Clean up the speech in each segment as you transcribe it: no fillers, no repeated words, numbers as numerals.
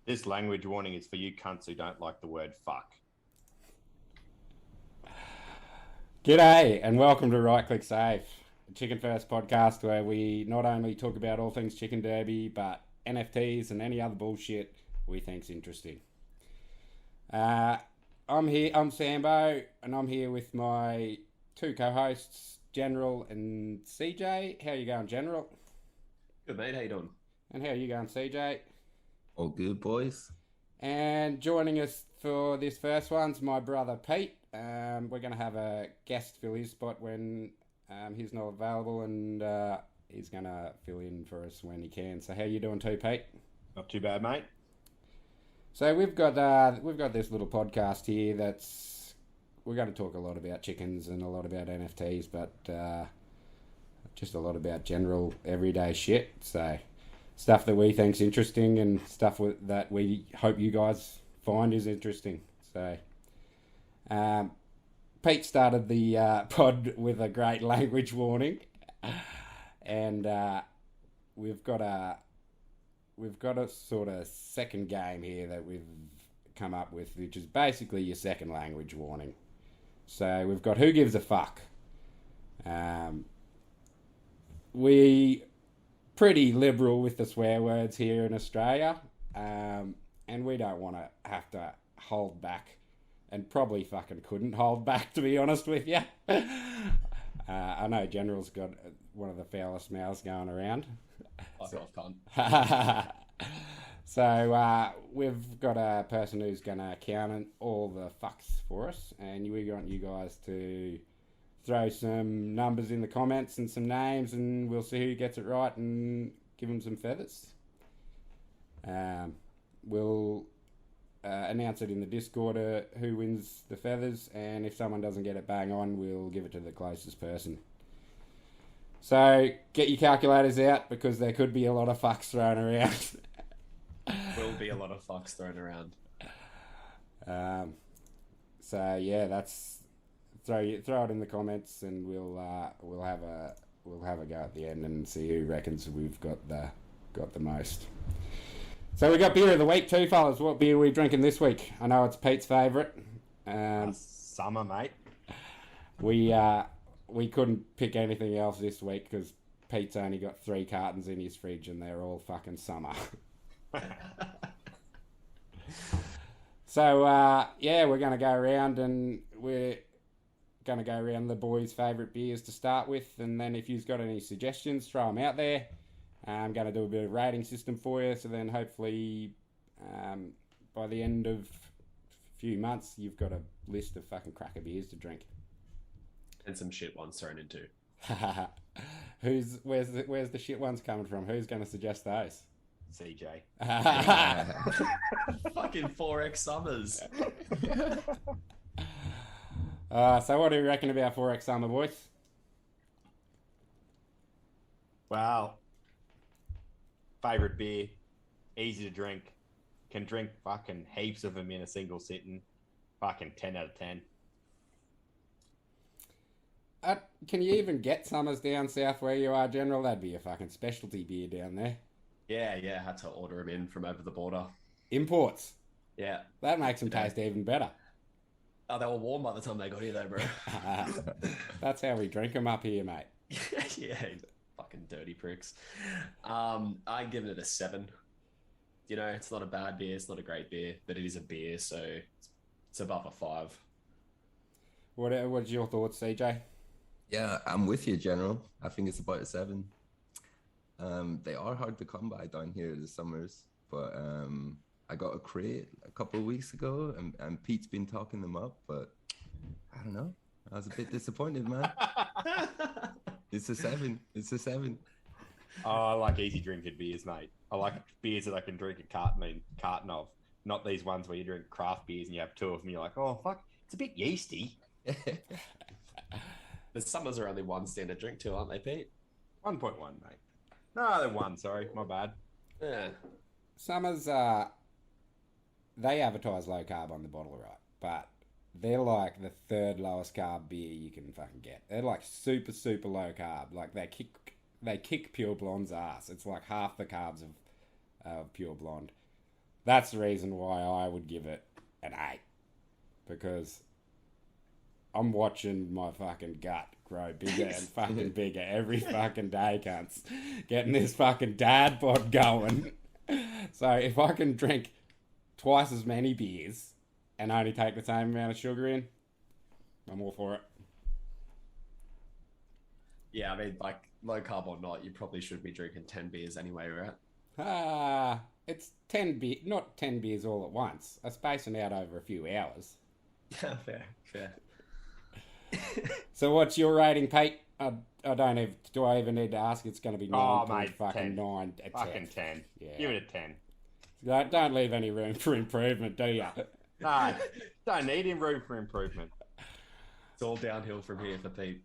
This language warning is for you cunts who don't like the word fuck. G'day and welcome to Right Click Save, a Chicken First podcast where we not only talk about all things chicken derby, but NFTs and any other bullshit we think's interesting. I'm Sambo, and I'm here with my two co-hosts, General and CJ. How you going, General? Good, mate. How you doing? And how are you going, CJ? All good, boys. And joining us for this first one's my brother Pete. We're going to have a guest fill his spot when he's not available, and he's going to fill in for us when he can. So how you doing too, Pete? Not too bad, mate. So we've got this little podcast here that's we're going to talk a lot about chickens and a lot about NFTs, but just a lot about general everyday shit. So stuff that we think's interesting and stuff that we hope you guys find is interesting. So Pete started the pod with a great language warning, and we've got a sort of second game here that we've come up with, which is basically your second language warning. So we've got who gives a fuck. We pretty liberal with the swear words here in Australia, and we don't want to have to hold back, and probably fucking couldn't hold back, to be honest with you. I know General's got one of the foulest mouths going around. Fuck off, cunt. So we've got a person who's going to count all the fucks for us, and we want you guys to throw some numbers in the comments and some names, and we'll see who gets it right and give them some feathers. We'll announce it in the Discord who wins the feathers, and if someone doesn't get it bang on, we'll give it to the closest person. So get your calculators out, because there could be a lot of fucks thrown around. Will be a lot of fucks thrown around. So yeah, that's throw it in the comments, and we'll have a go at the end and see who reckons we've got the most. So we got beer of the week too, fellas. What beer are we drinking this week? I know it's Pete's favourite. Summer, mate. We couldn't pick anything else this week because Pete's only got 3 cartons in his fridge and they're all fucking summer. So yeah, we're going to go around and we're going to go around the boys' favourite beers to start with, and then if you've got any suggestions, throw them out there. I'm going to do a bit of rating system for you, so then hopefully by the end of a few months you've got a list of fucking cracker beers to drink. And some shit ones thrown into. Where's the shit ones coming from? Who's going to suggest those? CJ. Fucking 4X Summers. So what do you reckon about 4X Summer, boys? Well, favourite beer, easy to drink, can drink fucking heaps of them in a single sitting, fucking 10 out of 10. Can you even get Summers down south where you are, General? That'd be a fucking specialty beer down there. Yeah, had to order them in from over the border. Imports. Yeah. That makes them taste even better. Oh, they were warm by the time they got here though, bro. That's how we drink them up here, mate. Yeah, fucking dirty pricks. I'm giving it a 7. You know, it's not a bad beer, it's not a great beer, but it is a beer, so it's above a 5. What's your thoughts, CJ? Yeah, I'm with you, General. I think it's about a 7. They are hard to come by down here this summers, but I got a crate a couple of weeks ago, and Pete's been talking them up, but I don't know. I was a bit disappointed, man. It's a 7. It's a 7. Oh, I like easy drinking beers, mate. I like beers that I can drink a carton of, not these ones where you drink craft beers and you have 2 of them. You're like, oh fuck, it's a bit yeasty. The Summers are only 1 standard drink too, aren't they, Pete? 1.1, mate. No, they're 1. Sorry, my bad. Yeah. Summers, they advertise low carb on the bottle, right? But they're like the 3rd lowest carb beer you can fucking get. They're like super, super low carb. Like they kick Pure Blonde's ass. It's like half the carbs of Pure Blonde. That's the reason why I would give it an 8. Because I'm watching my fucking gut grow bigger and fucking bigger every fucking day, cunts. Getting this fucking dad bod going. So if I can drink twice as many beers and only take the same amount of sugar in, I'm all for it. Yeah, I mean, like, low carb or not, you probably should be drinking 10 beers anyway, right? It's 10 beer, not 10 beers all at once. I space them out over a few hours. Yeah, fair. So what's your rating, Pete? I don't even, do I even need to ask? It's going to be 9. Oh, mate, fucking 10. 9. Fucking 10. Yeah. Give it a 10. Don't leave any room for improvement, do you? No, don't need him room for improvement. It's all downhill from here for Pete.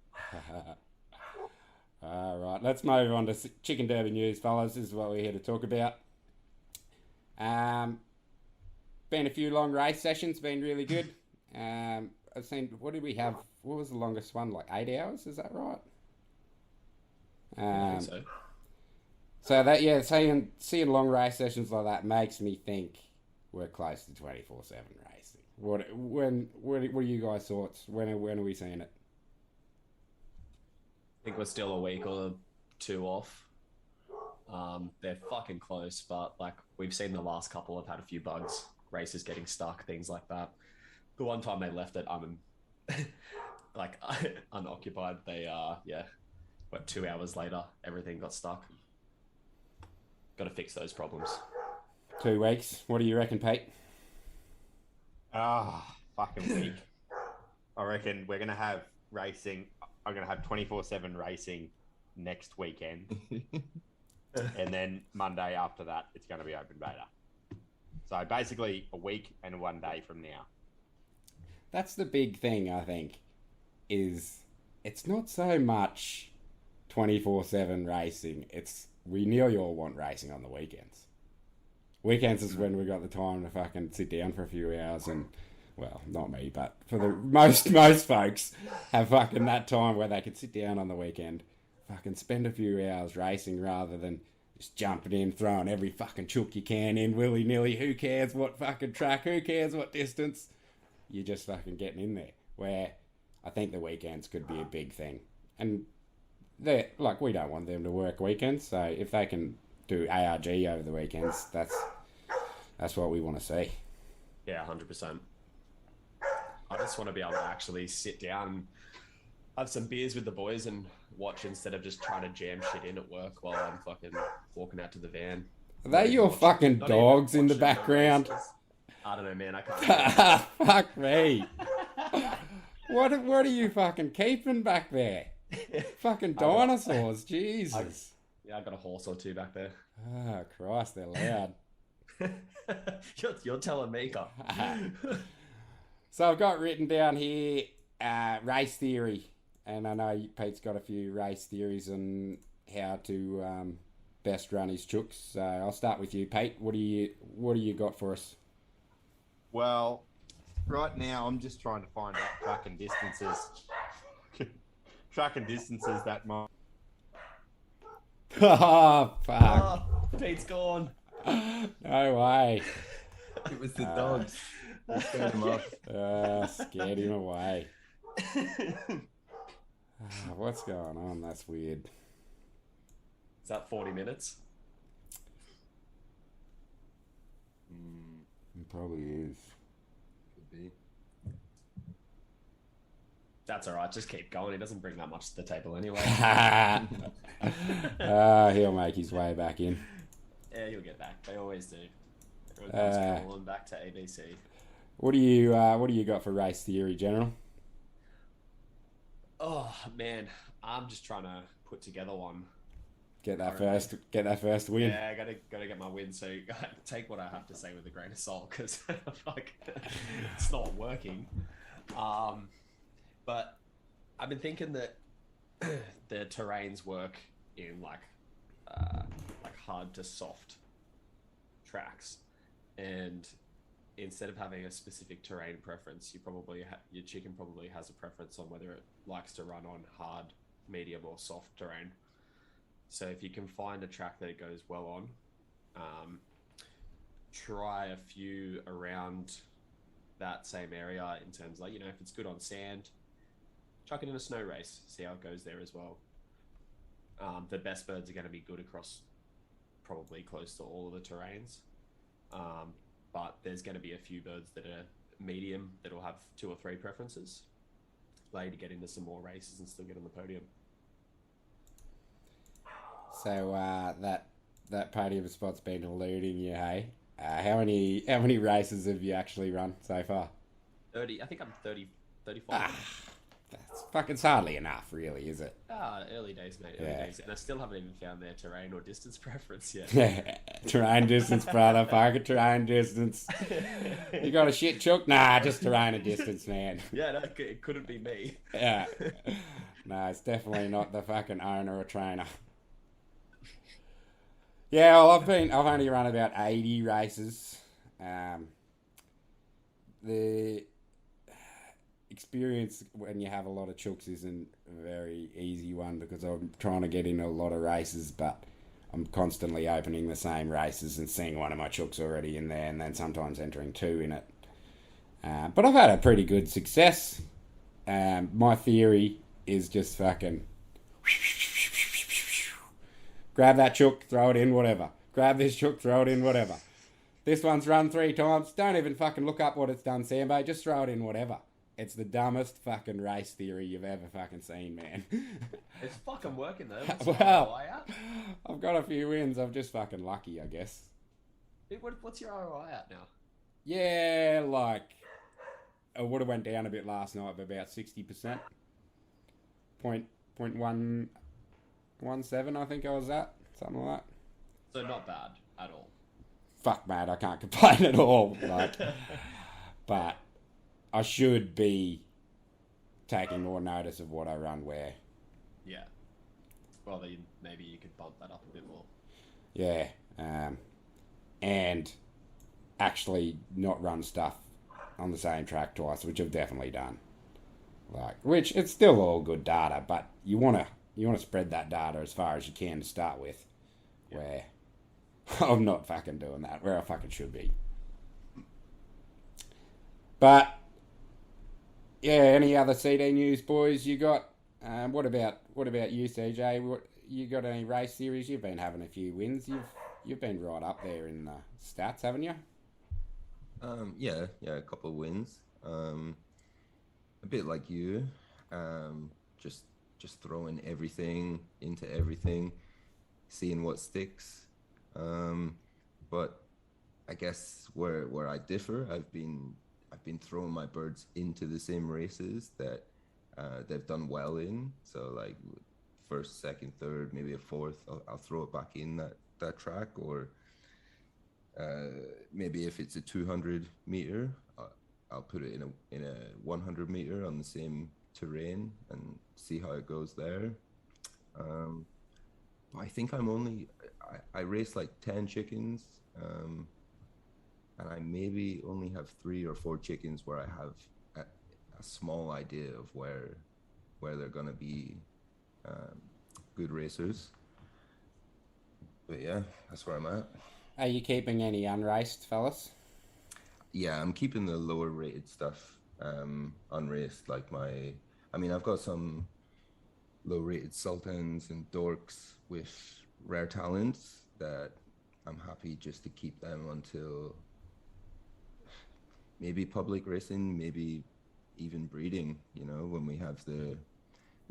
All right, let's move on to Chicken Derby news, fellas. This is what we're here to talk about. Been a few long race sessions, been really good. I've seen, what did we have? What was the longest one? Like 8 hours? Is that right? I think so. So that, yeah, seeing long race sessions like that makes me think we're close to 24/7 racing. What are you guys' thoughts? When are we seeing it? I think we're still a week or 2 off. They're fucking close, but like we've seen the last couple have had a few bugs, races getting stuck, things like that. The one time they left it unoccupied, they 2 hours later everything got stuck. Got to fix those problems. 2 weeks. What do you reckon, Pete? Fucking week. I reckon we're gonna have racing. I'm gonna have 24/7 racing next weekend, and then Monday after that, it's gonna be open beta. So basically, a week and 1 day from now. That's the big thing, I think, is it's not so much 24/7 racing. It's we nearly all want racing on the weekends. Weekends is when we got the time to fucking sit down for a few hours and, well, not me, but for the most folks have fucking that time where they can sit down on the weekend, fucking spend a few hours racing rather than just jumping in, throwing every fucking chook you can in willy-nilly. Who cares what fucking track? Who cares what distance? You're just fucking getting in there. Where I think the weekends could be a big thing. And they're, like, we don't want them to work weekends, so if they can do ARG over the weekends, that's what we want to see. Yeah, 100%. I just want to be able to actually sit down and have some beers with the boys and watch instead of just trying to jam shit in at work while I'm fucking walking out to the van. Are they your fucking dogs in the background? I don't know, man. I can't. Fuck me. What are you fucking keeping back there? Fucking dinosaurs, Jesus. I got a horse or two back there. Oh, Christ, they're loud. You're telling me, Carl. So I've got written down here race theory, and I know Pete's got a few race theories on how to best run his chooks. So I'll start with you, Pete. What do you got for us? Well, right now I'm just trying to find out tracking distances that might. Oh, fuck. Oh, Pete's gone. No way. It was the dogs. They scared him off. Scared him away. What's going on? That's weird. Is that 40 minutes? It probably is. Could be. That's all right. Just keep going. He doesn't bring that much to the table anyway. He'll make his way back in. Yeah, he'll get back. They always do. Everyone comes calling back to ABC. What do you got for race theory, General? Oh man, I'm just trying to put together one. Get that first win. Yeah, I gotta get my win. So take what I have to say with a grain of salt because it's not working. But I've been thinking that the terrains work in like hard to soft tracks, and instead of having a specific terrain preference, your chicken probably has a preference on whether it likes to run on hard, medium, or soft terrain. So if you can find a track that it goes well on, try a few around that same area in terms of, like, if it's good on sand, chuck it in a snow race, see how it goes there as well. The best birds are going to be good across probably close to all of the terrains. But there's going to be a few birds that are medium that'll have 2 or 3 preferences. Lay to get into some more races and still get on the podium. So that podium spot's been eluding you, hey? How many races have you actually run so far? 30. I think I'm 30, 35. It's hardly enough, really, is it? Early days, mate. Early days. And I still haven't even found their terrain or distance preference yet. Terrain distance, brother. Fucking terrain distance. You got a shit chook? Nah, just terrain and distance, man. Yeah, no, it couldn't be me. Yeah. No, it's definitely not the fucking owner or trainer. Yeah, well, I've only run about 80 races. The experience when you have a lot of chooks isn't a very easy one because I'm trying to get in a lot of races, but I'm constantly opening the same races and seeing one of my chooks already in there, and then sometimes entering 2 in it. But I've had a pretty good success. My theory is just fucking grab that chook, throw it in, whatever. Grab this chook, throw it in, whatever. This one's run 3 times. Don't even fucking look up what it's done, Sambo. Just throw it in, whatever. It's the dumbest fucking race theory you've ever fucking seen, man. It's fucking working, though. Well, I've got a few wins. I'm just fucking lucky, I guess. What's your ROI at now? Yeah, like, I would have went down a bit last night, but about 60%. 0.117, I think I was at. Something like that. So not bad at all. Fuck, mate, I can't complain at all. Like, but I should be taking more notice of what I run where. Yeah. Well, then maybe you could bump that up a bit more. Yeah. And actually not run stuff on the same track twice, which I've definitely done. Which it's still all good data, but you want to spread that data as far as you can to start with. Yeah. Where I'm not fucking doing that, where I fucking should be. But yeah, any other CD news, boys? You got? What about you, CJ? You got any race series? You've been having a few wins. You've been right up there in the stats, haven't you? Yeah, a couple of wins. A bit like you. Just throwing everything into everything, seeing what sticks. But I guess where I differ, I've been throwing my birds into the same races that they've done well in. So like first, second, third, maybe a fourth, I'll throw it back in that track. Or maybe if it's a 200 meter, I'll put it in a 100 meter on the same terrain and see how it goes there. I think I race like 10 chickens, and I maybe only have 3 or 4 chickens where I have a small idea of where they're gonna be good racers. But yeah, that's where I'm at. Are you keeping any unraced, fellas? Yeah, I'm keeping the lower rated stuff unraced. I've got some low rated sultans and dorks with rare talents that I'm happy just to keep them until maybe public racing, maybe even breeding, when we have the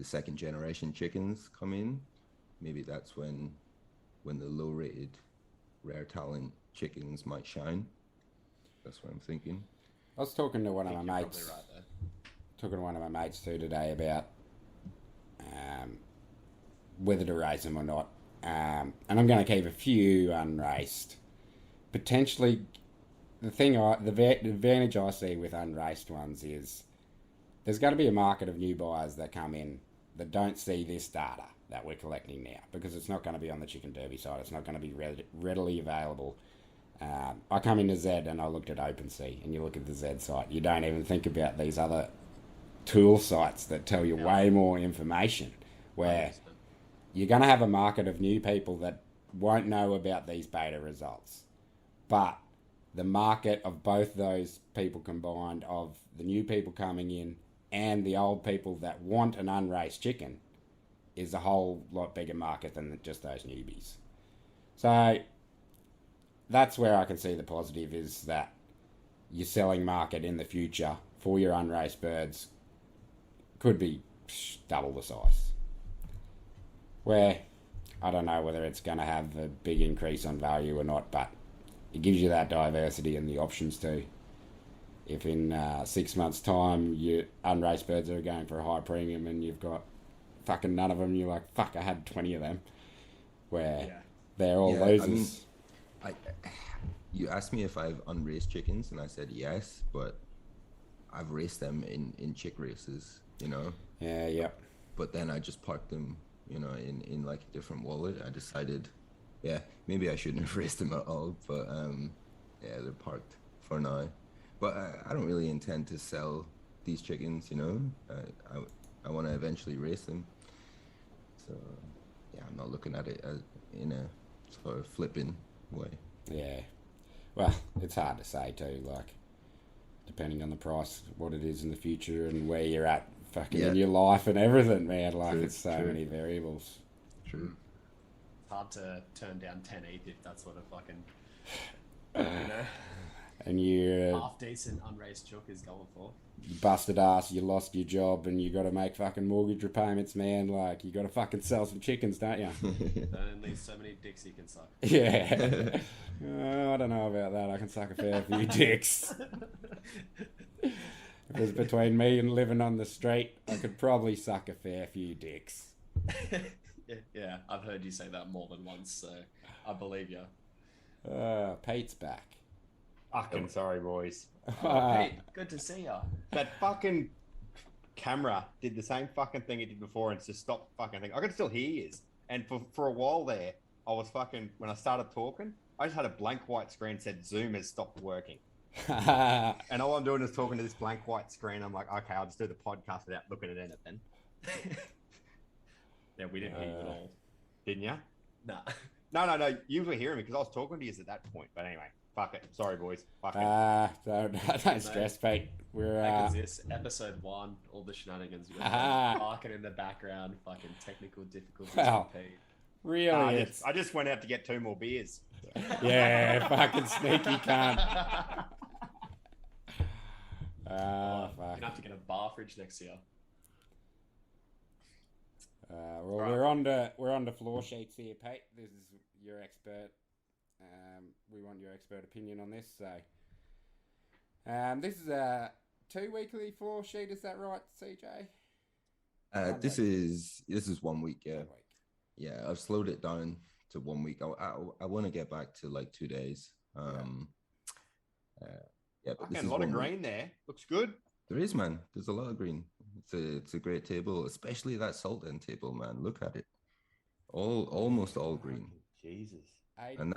second generation chickens come in. Maybe that's when the low rated rare talent chickens might shine. That's what I'm thinking. I was talking to one of my mates. Probably right there. Talking to one of my mates too today about whether to race them or not. And I'm going to keep a few unraced. Potentially, the advantage I see with unraced ones is there's going to be a market of new buyers that come in that don't see this data that we're collecting now, because it's not going to be on the Chicken Derby side. It's not going to be readily available. I come into Z and I looked at OpenSea, and you look at the Z site, you don't even think about these other tool sites that tell you way more information, where you're going to have a market of new people that won't know about these beta results. But the market of both those people combined, of the new people coming in and the old people that want an unraced chicken, is a whole lot bigger market than just those newbies. So that's where I can see the positive, is that your selling market in the future for your unraced birds could be double the size. Where I don't know whether it's going to have a big increase on value or not, but it gives you that diversity and the options too. If in 6 months' time your unraced birds are going for a high premium and you've got fucking none of them, you're like, fuck, I had 20 of them. Where they're all losers. You asked me if I've unraced chickens, and I said yes, but I've raced them in chick races, you know? Yeah, yeah. But then I just parked them, you know, in like a different wallet. I decided, maybe I shouldn't have raced them at all, but they're parked for now. But I don't really intend to sell these chickens, you know? I want to eventually race them. So, I'm not looking at it as in a sort of flipping way. Yeah. Well, it's hard to say too, like, depending on the price, what it is in the future and where you're at fucking in your life and everything, man. Like, it's so many variables. True. It's hard to turn down 10 ETH if that's what a fucking, you know, and you half decent unraised chook is going for. You busted ass, you lost your job, and you got to make fucking mortgage repayments, man. Like, you got to fucking sell some chickens, don't you? Only so many dicks you can suck. Yeah. I don't know about that. I can suck a fair few dicks. If it was between me and living on the street, I could probably suck a fair few dicks. Yeah, I've heard you say that more than once, so I believe you. Pete's back. Fucking sorry, boys. Pete, good to see ya. That fucking camera did the same fucking thing it did before and just stopped fucking thing. I could still hear you. And for a while there, I was fucking, when I started talking, I just had a blank white screen that said Zoom has stopped working. And all I'm doing is talking to this blank white screen. I'm like, okay, I'll just do the podcast without looking at anything. Yeah, we didn't hear you at all. Didn't you? Nah. No. You were hearing me because I was talking to you at that point. But anyway. Fuck it. Sorry, boys. Fuck it. Don't stress, Pete. We're this episode 1, all the shenanigans we were barking in the background, fucking technical difficulties. Well, with Pete. Really, I just went out to get 2 more beers. Yeah, fucking sneaky cunt. You're gonna have to get a bar fridge next year. We're on the floor sheets here, Pete. This is your expert. We want your expert opinion on this. So, this is a 2 weekly floor sheet. Is that right, CJ? This is 1 week. Yeah. 1 week. Yeah, I've slowed it down to 1 week. I want to get back to like 2 days. But this is a lot of green there. Looks good. There is, man. There's a lot of green. It's a great table, especially that Sultan table, man. Look at it. Almost all green. Jesus. 80%. And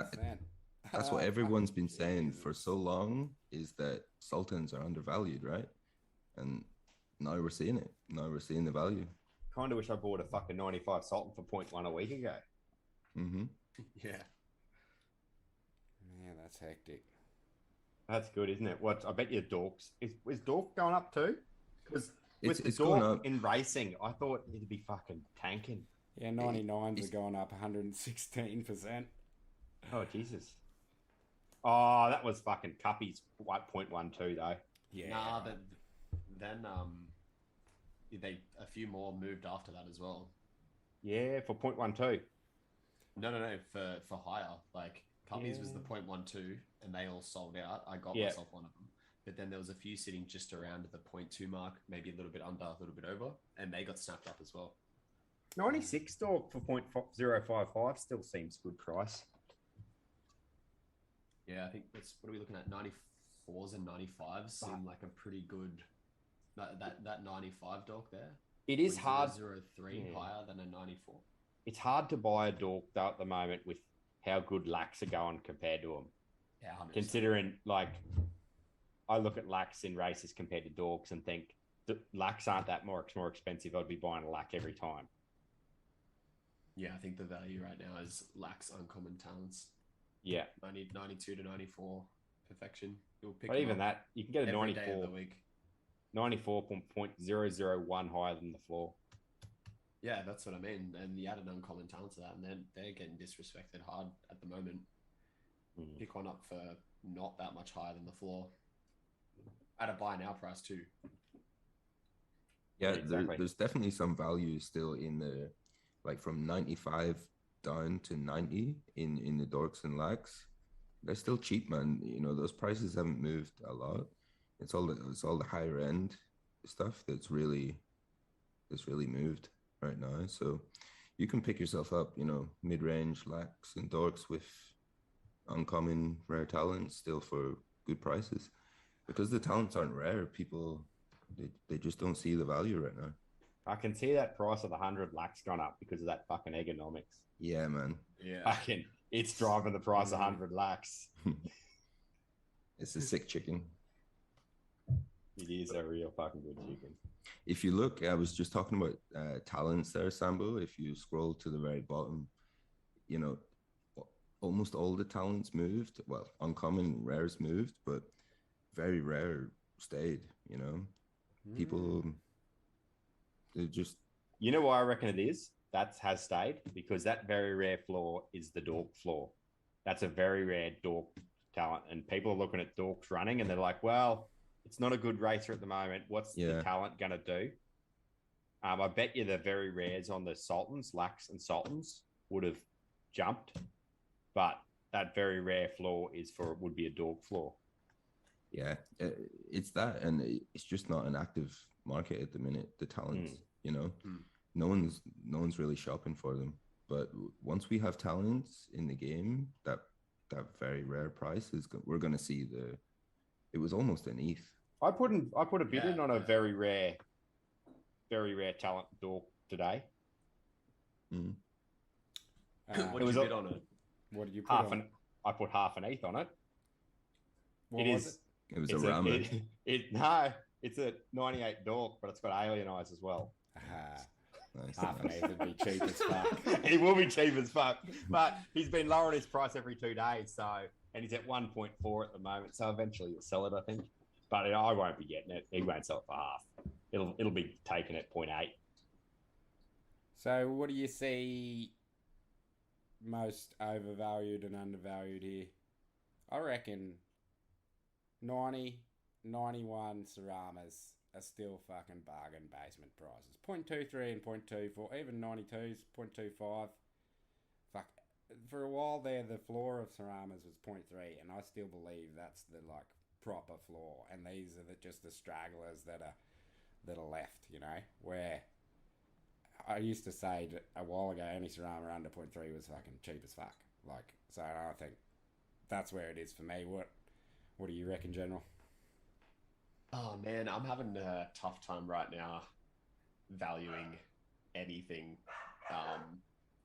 that's what everyone's been saying for so long, is that Sultans are undervalued, right? And now we're seeing it. Now we're seeing the value. Kind of wish I bought a fucking 95 Sultan for 0.1 a week ago. Mm-hmm. Yeah. Yeah, that's hectic. That's good, isn't it? I bet you Dorks. Is Dork going up too? Because with it's the going Dork up. in racing, I thought it'd be fucking tanking. Yeah, 99s are going up 116%. Oh, Jesus. Oh, that was fucking Cuppy's 0.12 though. Yeah. Nah, but then a few more moved after that as well. Yeah, for 0.12. No, for higher. Like Cuppy's was the 0.12 and they all sold out. I got myself one of them. But then there was a few sitting just around the 0.2 mark, maybe a little bit under, a little bit over, and they got snapped up as well. 96 Dork for 0.055 still seems good price. Yeah, I think what are we looking at? 94s and 95s seem like a pretty good. That 95 Dork there. It is hard. 0.03 higher than a 94. It's hard to buy a Dork though at the moment with how good Lacs are going compared to them. Yeah, 100%. Considering, like, I look at Lacs in races compared to Dorks and think Lacs aren't that more expensive. I'd be buying a Lac every time. Yeah, I think the value right now is Lacs Uncommon Talents. Yeah. 92 to 94. perfection. You'll pick But them even up that, you can get a every day of the week. 94.001 higher than the floor. Yeah, that's what I mean. And you add an uncommon talent to that, and they're getting disrespected hard at the moment. Pick one up for not that much higher than the floor. At a buy now price too. Yeah, exactly. there's definitely some value still in the, like from 95 down to 90 in the dorks and lax. They're still cheap, man. You know, those prices haven't moved a lot. It's all the higher end stuff that's really moved right now. So you can pick yourself up, you know, mid-range lax and dorks with uncommon rare talents still for good prices. Because the talents aren't rare, people they just don't see the value right now. I can see that price of the 100 lakh's gone up because of that fucking economics. Yeah, man. Yeah. It's driving the price of 100 lakhs. It's a sick chicken. It is a real fucking good chicken. If you look, I was just talking about talents there, Sambo. If you scroll to the very bottom, you know, almost all the talents moved. Well, uncommon rares moved, but very rare stayed, you know. People, they just... You know why I reckon it is? That has stayed because that very rare floor is the dork floor. That's a very rare dork talent. And people are looking at dorks running and they're like, well, it's not a good racer at the moment. What's the talent going to do? I bet you the very rares on the Sultans, Lax and Sultans would have jumped. But that very rare floor would be a dork floor. Yeah, it's that, and it's just not an active market at the minute. The talents, you know, no one's really shopping for them. But once we have talents in the game, that very rare price we're going to see it was almost an ETH. I put a bid in on a very rare talent dork today. What did you bid on it? What did you put on? I put half an ETH on it. What was it? It was a rammer. It's a 98 dork, but it's got alien eyes as well. Nice. Half an ETH would be cheap as fuck. He will be cheap as fuck, but he's been lowering his price every 2 days, and he's at 1.4 at the moment. So eventually he'll sell it, I think. But I won't be getting it. He won't sell it for half. It'll be taken at 0.8. So what do you see most overvalued and undervalued here? I reckon 90, 91 Saramas are still fucking bargain basement prices. 0.23 and 0.24, even 92s, 0.25. Fuck. For a while there, the floor of Saramas was 0.3, and I still believe that's the proper floor. And these are just the stragglers that are left, you know, where I used to say a while ago any Sarama under 0.3 was fucking cheap as fuck. So I think that's where it is for me. What do you reckon, General? Oh man, I'm having a tough time right now valuing anything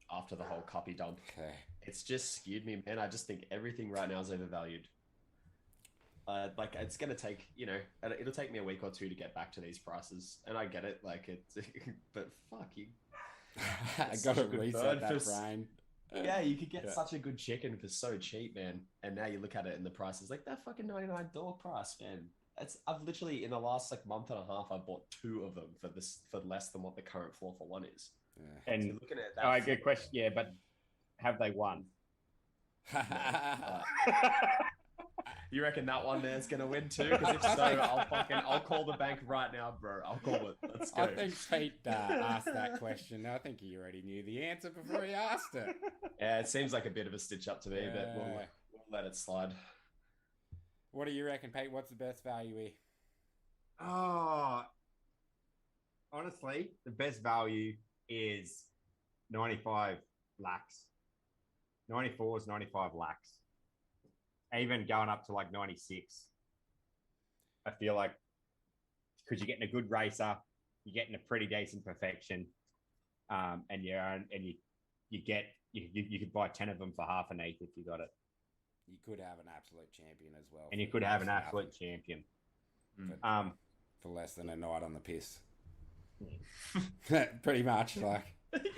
after the whole copy dump. Okay. It's just skewed me, man. I just think everything right now is overvalued. It's gonna take, it'll take me a week or two to get back to these prices, and I get it. But fuck you. I gotta reset that brain. Yeah, you could get such a good chicken for so cheap, man. And now you look at it and the price is like that fucking $99 price, man. I've literally in the last month and a half, I bought 2 of them for less than what the current floor for 1 is. Yeah. And so looking at that, good question. Yeah, but have they won? You reckon that one there's gonna win too? Because if so, I'll call the bank right now, bro. I'll call it. Let's go. I think Pete asked that question. I think he already knew the answer before he asked it. Yeah, it seems like a bit of a stitch up to me, but we'll let it slide. What do you reckon, Pete? What's the best value here? Oh, honestly, the best value is 95 lakhs. 94 is 95 lakhs. Even going up to 96. I feel like because you're getting a good racer, you're getting a pretty decent perfection, and you could buy 10 of them for half an ETH if you got it. You could have an absolute champion as well. And you could have an absolute champion. For less than a night on the piss. Pretty much,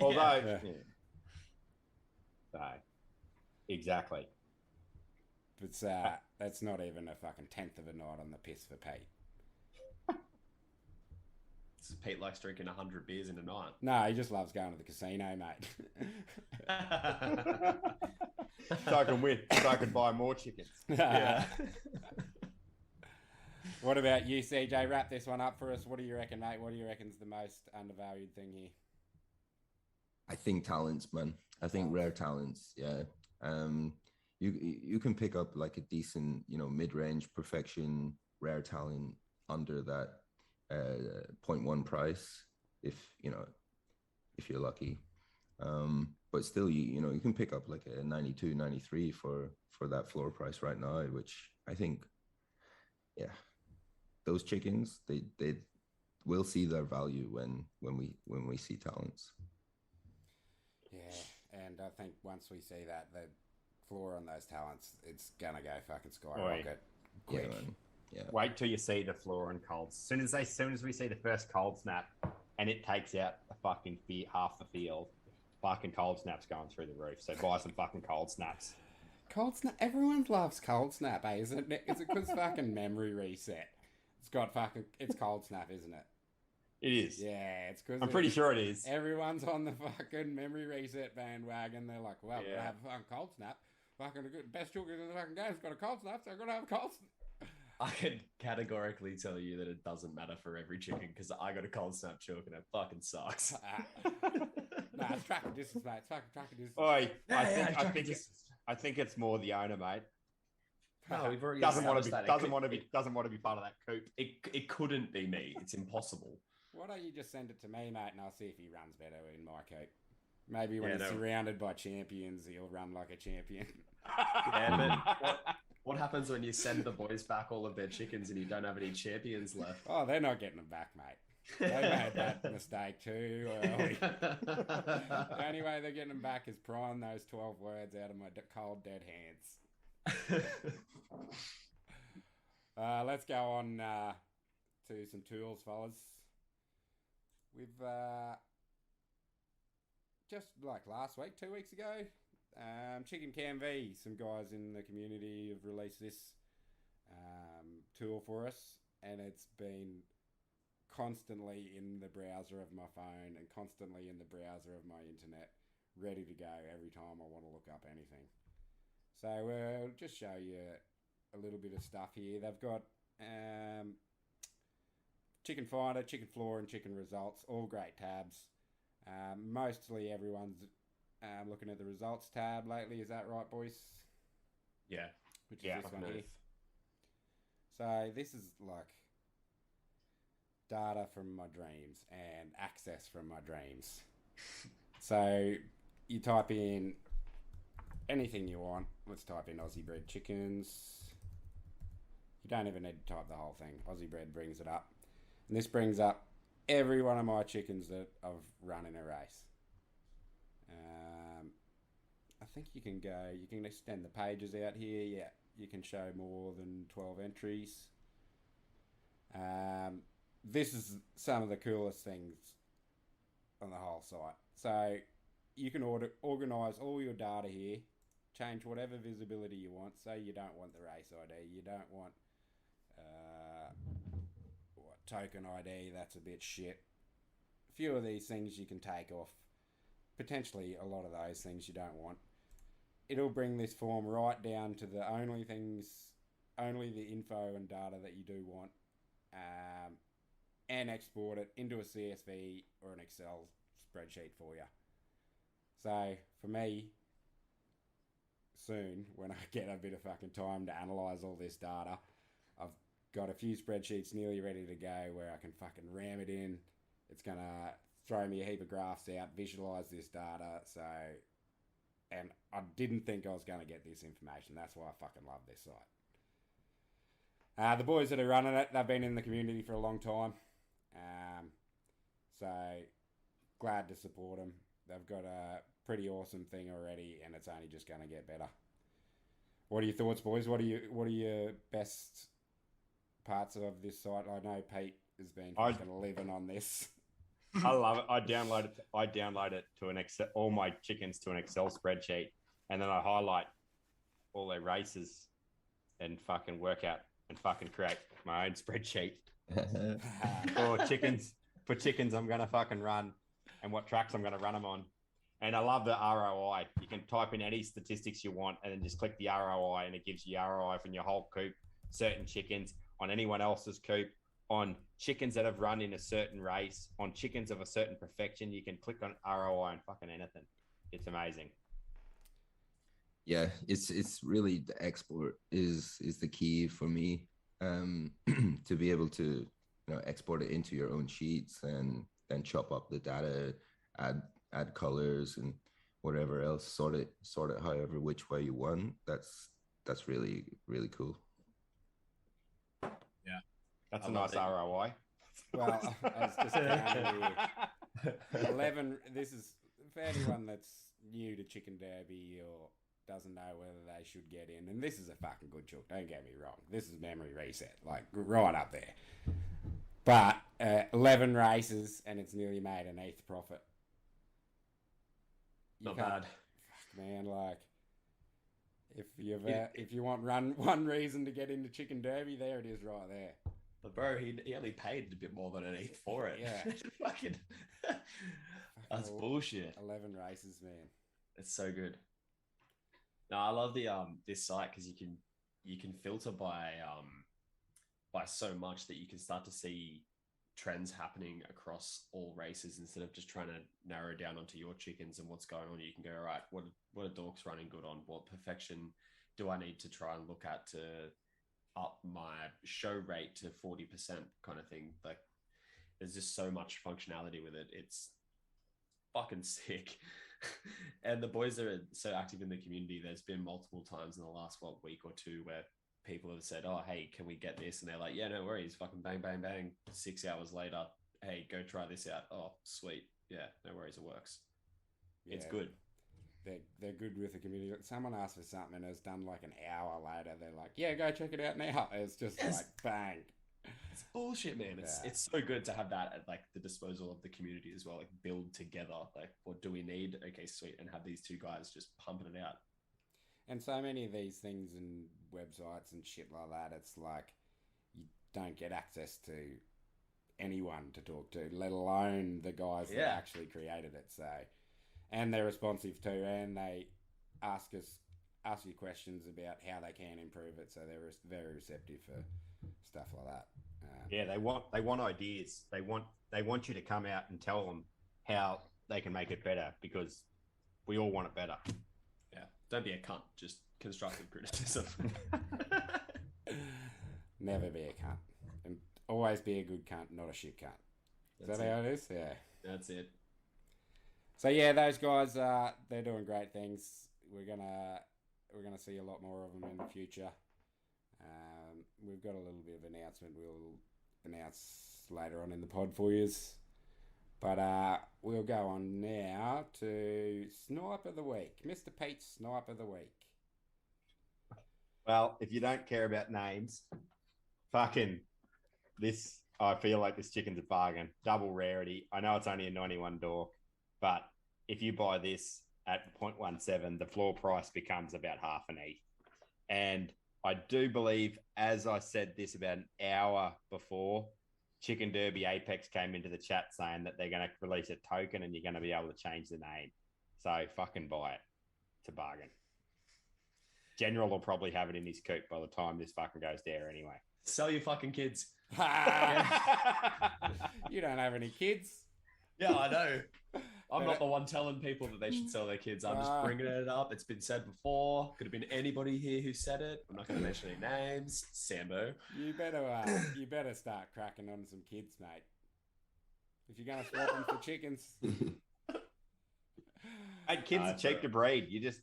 Although... So, exactly. It's that's not even a fucking tenth of a night on the piss for Pete. Pete likes drinking 100 beers in a night. No, he just loves going to the casino, mate. So I can win. So I can buy more chickens. Yeah. What about you, CJ? Wrap this one up for us. What do you reckon, mate? What do you reckon's the most undervalued thing here? I think talents, man. I think rare talents. Yeah. You can pick up like a decent, mid-range perfection rare talent under that 0.1 price if you're lucky. But still, you can pick up like a 92, 93 for that floor price right now, which I think, yeah, those chickens they will see their value when we see talents. Yeah, and I think once we see that, the floor on those talents, it's gonna go fucking skyrocket quick. Yeah, man. Yeah. Wait till you see the floor and colds. As soon as we see the first cold snap, and it takes out the fucking half the field, fucking cold snaps going through the roof. So buy some fucking cold snaps. Cold snap. Everyone loves cold snap, eh? Isn't it? Is it because fucking memory reset? It's cold snap, isn't it? It is. Yeah, it's because I'm pretty sure it is. Everyone's on the fucking memory reset bandwagon. They're like, well, we're Yeah. gonna have a fucking cold snap. Fucking the best chook in the fucking game's got a cold snap, so I'm gonna have a cold snap. I can categorically tell you that it doesn't matter for every chicken because I got a cold snap choke and it fucking sucks. Nah, it's tracking distance, mate. It's fucking tracking distance. Oi, I think it's more the owner, mate. No, we've already Doesn't want established to be part of that coop. It couldn't be me. It's impossible. Why don't you just send it to me, mate, and I'll see if he runs better in my coop. Maybe when he's surrounded by champions, he'll run like a champion. Yeah, but what happens when you send the boys back all of their chickens and you don't have any champions left? Oh, they're not getting them back, mate. They made that mistake too early. The only way they're getting them back is prying those 12 words out of my cold, dead hands. Let's go on to some tools, fellas. We've just like last week, 2 weeks ago, Chicken Cam V, some guys in the community have released this tool for us, and it's been constantly in the browser of my phone and constantly in the browser of my internet, ready to go every time I want to look up anything. So we'll just show you a little bit of stuff here. They've got Chicken Finder, Chicken Floor, and Chicken Results, all great tabs. Mostly everyone's looking at the results tab lately. Is that right, boys? Yeah. Which is this one here. So this is like data from my dreams and access from my dreams. So you type in anything you want. Let's type in Aussie bred chickens. You don't even need to type the whole thing. Aussie bred brings it up. And this brings up every one of my chickens that I've run in a race. I think you can extend the pages out here. Yeah, you can show more than 12 entries. This is some of the coolest things on the whole site. So you can organise all your data here, change whatever visibility you want. Say you don't want the race ID, you don't want token ID, that's a bit shit. A few of these things you can take off. Potentially a lot of those things you don't want. It'll bring this form right down to the only the info and data that you do want, and export it into a CSV or an Excel spreadsheet for you. So for me, soon when I get a bit of fucking time to analyse all this data, I've got a few spreadsheets nearly ready to go where I can fucking ram it in. It's going to throw me a heap of graphs out, visualise this data. So, and I didn't think I was going to get this information. That's why I fucking love this site. The boys that are running it, they've been in the community for a long time. So, glad to support them. They've got a pretty awesome thing already, and it's only just going to get better. What are your thoughts, boys? What are your best parts of this site? I know Pete has been fucking living on this. I love it. I download it to an Excel, all my chickens to an Excel spreadsheet, and then I highlight all their races and fucking work out and fucking create my own spreadsheet for chickens. For chickens, I'm gonna fucking run, and what tracks I'm gonna run them on. And I love the ROI. You can type in any statistics you want, and then just click the ROI, and it gives you ROI from your whole coop, certain chickens, on anyone else's coop, on chickens that have run in a certain race, on chickens of a certain perfection. You can click on ROI and fucking anything. It's amazing. Yeah, it's really the export is the key for me, to be able to export it into your own sheets and then chop up the data, add colors and whatever else, sort it however which way you want. That's really cool. Yeah, that's a nice ROI. Well, I was just counting here. 11. This is for anyone that's new to Chicken Derby or doesn't know whether they should get in. And this is a fucking good chook. Don't get me wrong. This is memory reset, like right up there. But 11 races and it's nearly made an 8th profit. Not bad. Fuck, man, like if you want one reason to get into Chicken Derby, there it is right there. But bro, he only paid a bit more than an 8th for it. Yeah. Fucking that's bullshit. 11 races, man. It's so good. No, I love the this site because you can filter by so much that you can start to see trends happening across all races instead of just trying to narrow down onto your chickens and what's going on. You can go, all right, what are dorks running good on? What perfection do I need to try and look at to up my show rate to 40% kind of thing? Like there's just so much functionality with it. It's fucking sick. And the boys that are so active in the community, there's been multiple times in the last week or two where people have said, oh, hey, can we get this? And they're like, yeah, no worries. Fucking bang, bang, bang. 6 hours later, hey, go try this out. Oh, sweet. Yeah, no worries. It works. Yeah. It's good. They're good with the community. Someone asked for something and it's done like an hour later. They're like, yeah, go check it out now. It's just like, bang. It's bullshit, man. It's so good to have that at like the disposal of the community as well. Like build together. Like, what do we need? Okay, sweet. And have these two guys just pumping it out. And so many of these things and websites and shit like that, it's like you don't get access to anyone to talk to, let alone the guys that actually created it. So, and they're responsive too, and they ask you questions about how they can improve it. So they're very receptive for stuff like that. Yeah, they want ideas. They want you to come out and tell them how they can make it better because we all want it better. Yeah, don't be a cunt. Just constructive criticism. Never be a cunt, and always be a good cunt, not a shit cunt. Is that how it is? Yeah, that's it. So yeah, those guys they're doing great things. We're gonna see a lot more of them in the future. We've got a little bit of announcement we'll announce later on in the pod for you. But we'll go on now to Snipe of the Week. Mr. Pete's Snipe of the Week. Well, if you don't care about names, fucking this, I feel like this chicken's a bargain. Double rarity. I know it's only a 91 dork, but if you buy this at 0.17, the floor price becomes about half an E. And I do believe, as I said this about an hour before, Chicken Derby Apex came into the chat saying that they're going to release a token and you're going to be able to change the name. So fucking buy it. It's a bargain. General will probably have it in his coop by the time this fucking goes there anyway. Sell your fucking kids. You don't have any kids. Yeah, I know. I'm not the one telling people that they should sell their kids. I'm just bringing it up. It's been said before. Could have been anybody here who said it. I'm not going to mention any names. Sambo. You better start cracking on some kids, mate. If you're going to swap them for chickens. Hey, kids are cheap to breed. You just...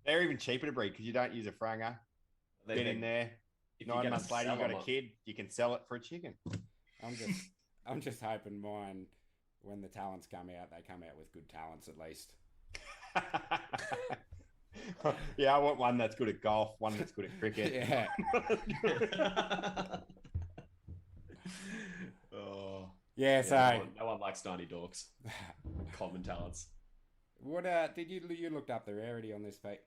They're even cheaper to breed because you don't use a franger. Get in there. 9 months later, you got a kid. You can sell it for a chicken. I'm just hoping mine, when the talents come out, they come out with good talents at least. Yeah, I want one that's good at golf, one that's good at cricket. Yeah. Yeah, so no one likes 90 dorks. Common talents. What did you looked up the rarity on this, Pete?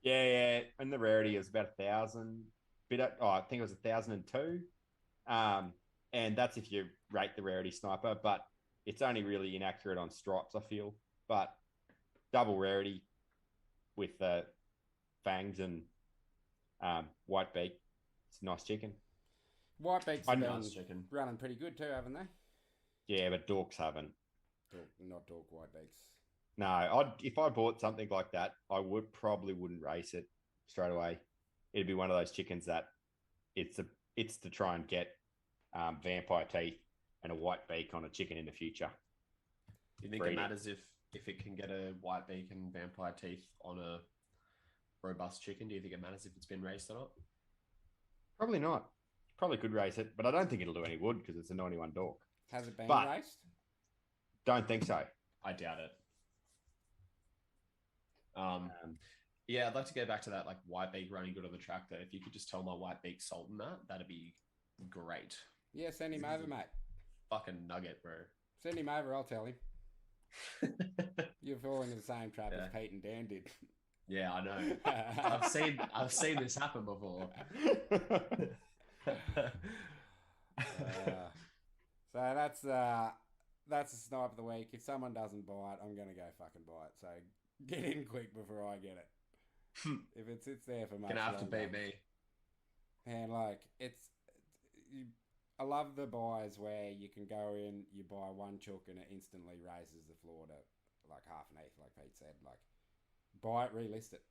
Yeah. And the rarity is about 1,000. I think it was 1,002. And that's if you rate the rarity sniper, but it's only really inaccurate on stripes, I feel. But double rarity with fangs and white beak. It's a nice chicken. White beaks I have know been it's chicken. running pretty good too, haven't they? Yeah, but dorks haven't. Not dork white beaks. No, if I bought something like that, I wouldn't race it straight away. It'd be one of those chickens that it's to try and get vampire teeth and a white beak on a chicken in the future. Do you think it matters if it can get a white beak and vampire teeth on a robust chicken? Do you think it matters if it's been raced or not? Probably not. Probably could race it, but I don't think it'll do any wood because it's a 91 dork. Has it been But- raced? Don't think so. I doubt it. Yeah, I'd like to go back to that like white beak running good on the tractor. If you could just tell my white beak Sultan that'd be great. Yeah, send him over, mate. Fucking nugget, bro. Send him over, I'll tell him. You're falling in the same trap as Pete and Dan did. Yeah, I know. I've seen this happen before. So that's the snipe of the week. If someone doesn't buy it, I'm gonna go fucking buy it. So get in quick before I get it. If it sits there for much Gonna have to longer, beat me. And like I love the buys where you can go in, you buy one chook, and it instantly raises the floor to like half an eighth, like Pete said. Like buy it, relist it.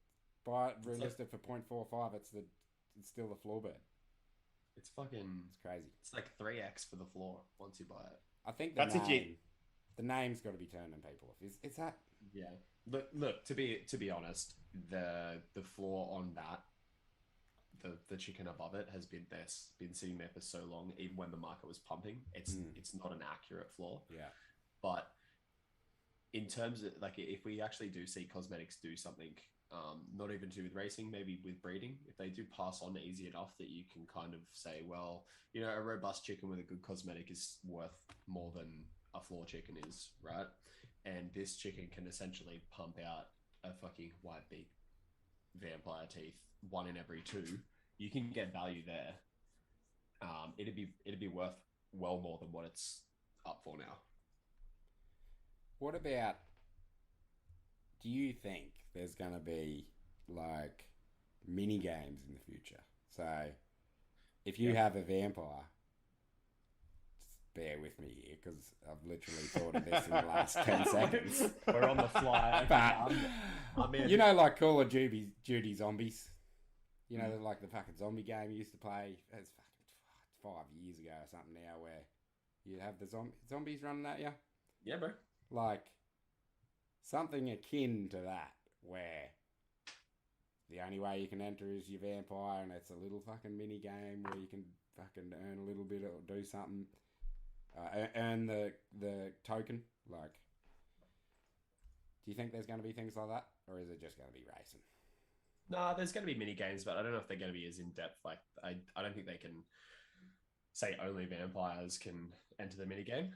Buy it, relist it for 0.45. It's still the floor bird. It's fucking. It's crazy. It's like 3x for the floor once you buy it. I think That's the name's got to be turning people off. Is that? Yeah. Look. To be honest, the floor on that, the chicken above it has been there, been sitting there for so long. Even when the market was pumping, it's not an accurate floor. Yeah. But in terms of like, if we actually do see cosmetics do something, not even to do with racing, maybe with breeding, if they do pass on easy enough that you can kind of say, well, a robust chicken with a good cosmetic is worth more than a floor chicken is, right? And this chicken can essentially pump out a fucking white beak vampire teeth, 1 in every 2. You can get value there. It'd be worth well more than what it's up for now. What about? Do you think there's going to be like mini games in the future? So if you have a vampire, just bear with me here because I've literally thought of this in the last 10 seconds. We're on the fly. But I'm in. like Call of Duty Zombies. Like the fucking zombie game you used to play. It's fucking 5 years ago or something now, where you have the zombies running at you. Yeah, bro. Like something akin to that, where the only way you can enter is your vampire, and it's a little fucking mini game where you can fucking earn a little bit or do something, earn the token. Like, do you think there's going to be things like that, or is it just going to be racing? No, there's going to be mini games, but I don't know if they're going to be as in depth. Like, I don't think they can say only vampires can enter the mini game,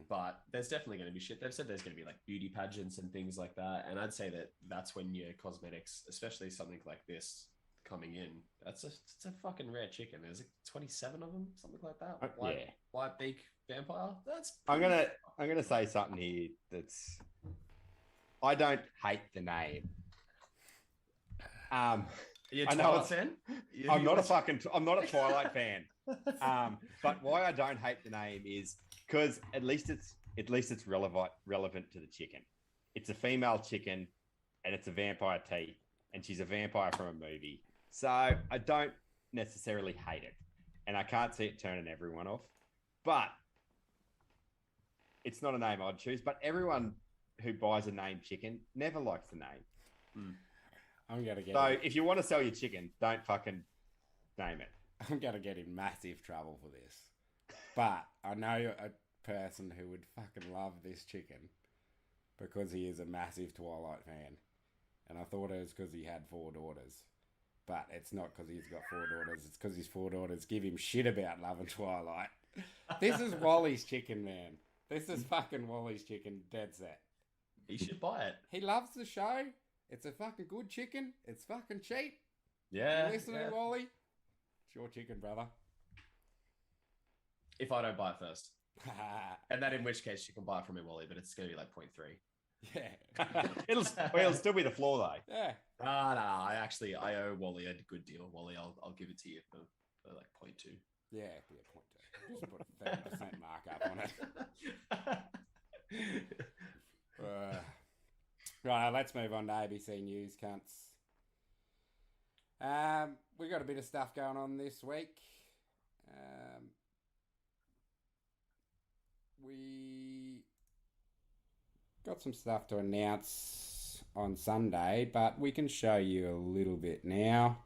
but there's definitely going to be shit. They've said there's going to be like beauty pageants and things like that, and I'd say that's when your cosmetics, especially something like this coming in, it's a fucking rare chicken. There's like 27 of them, something like that. White beak vampire. I'm gonna say something here I don't hate the name. You're a I know Twilight fan? I'm not a Twilight fan. But why I don't hate the name is because at least it's relevant to the chicken. It's a female chicken, and it's a vampire teeth, and she's a vampire from a movie. So I don't necessarily hate it, and I can't see it turning everyone off. But it's not a name I'd choose. But everyone who buys a named chicken never likes the name. I'm gonna get. So if you want to sell your chicken, don't fucking name it. I'm gonna get in massive trouble for this, but I know a person who would fucking love this chicken because he is a massive Twilight fan, and I thought it was because he had 4 daughters, but it's not because he's got 4 daughters. It's because his 4 daughters give him shit about loving Twilight. This is Wally's chicken, man. This is fucking Wally's chicken, dead set. You should buy it. He loves the show. It's a fucking good chicken. It's fucking cheap. Yeah. You listening, Wally? It's your chicken, brother. If I don't buy it first. And then in which case you can buy it from me, Wally, but it's going to be like 0.3. Yeah. it'll still be the floor though. Yeah. I owe Wally a good deal. Wally, I'll give it to you for like 0.2. Yeah, be a point. Just put a 30% markup on it. Right, let's move on to ABC News, cunts. We got a bit of stuff going on this week. We got some stuff to announce on Sunday, but we can show you a little bit now.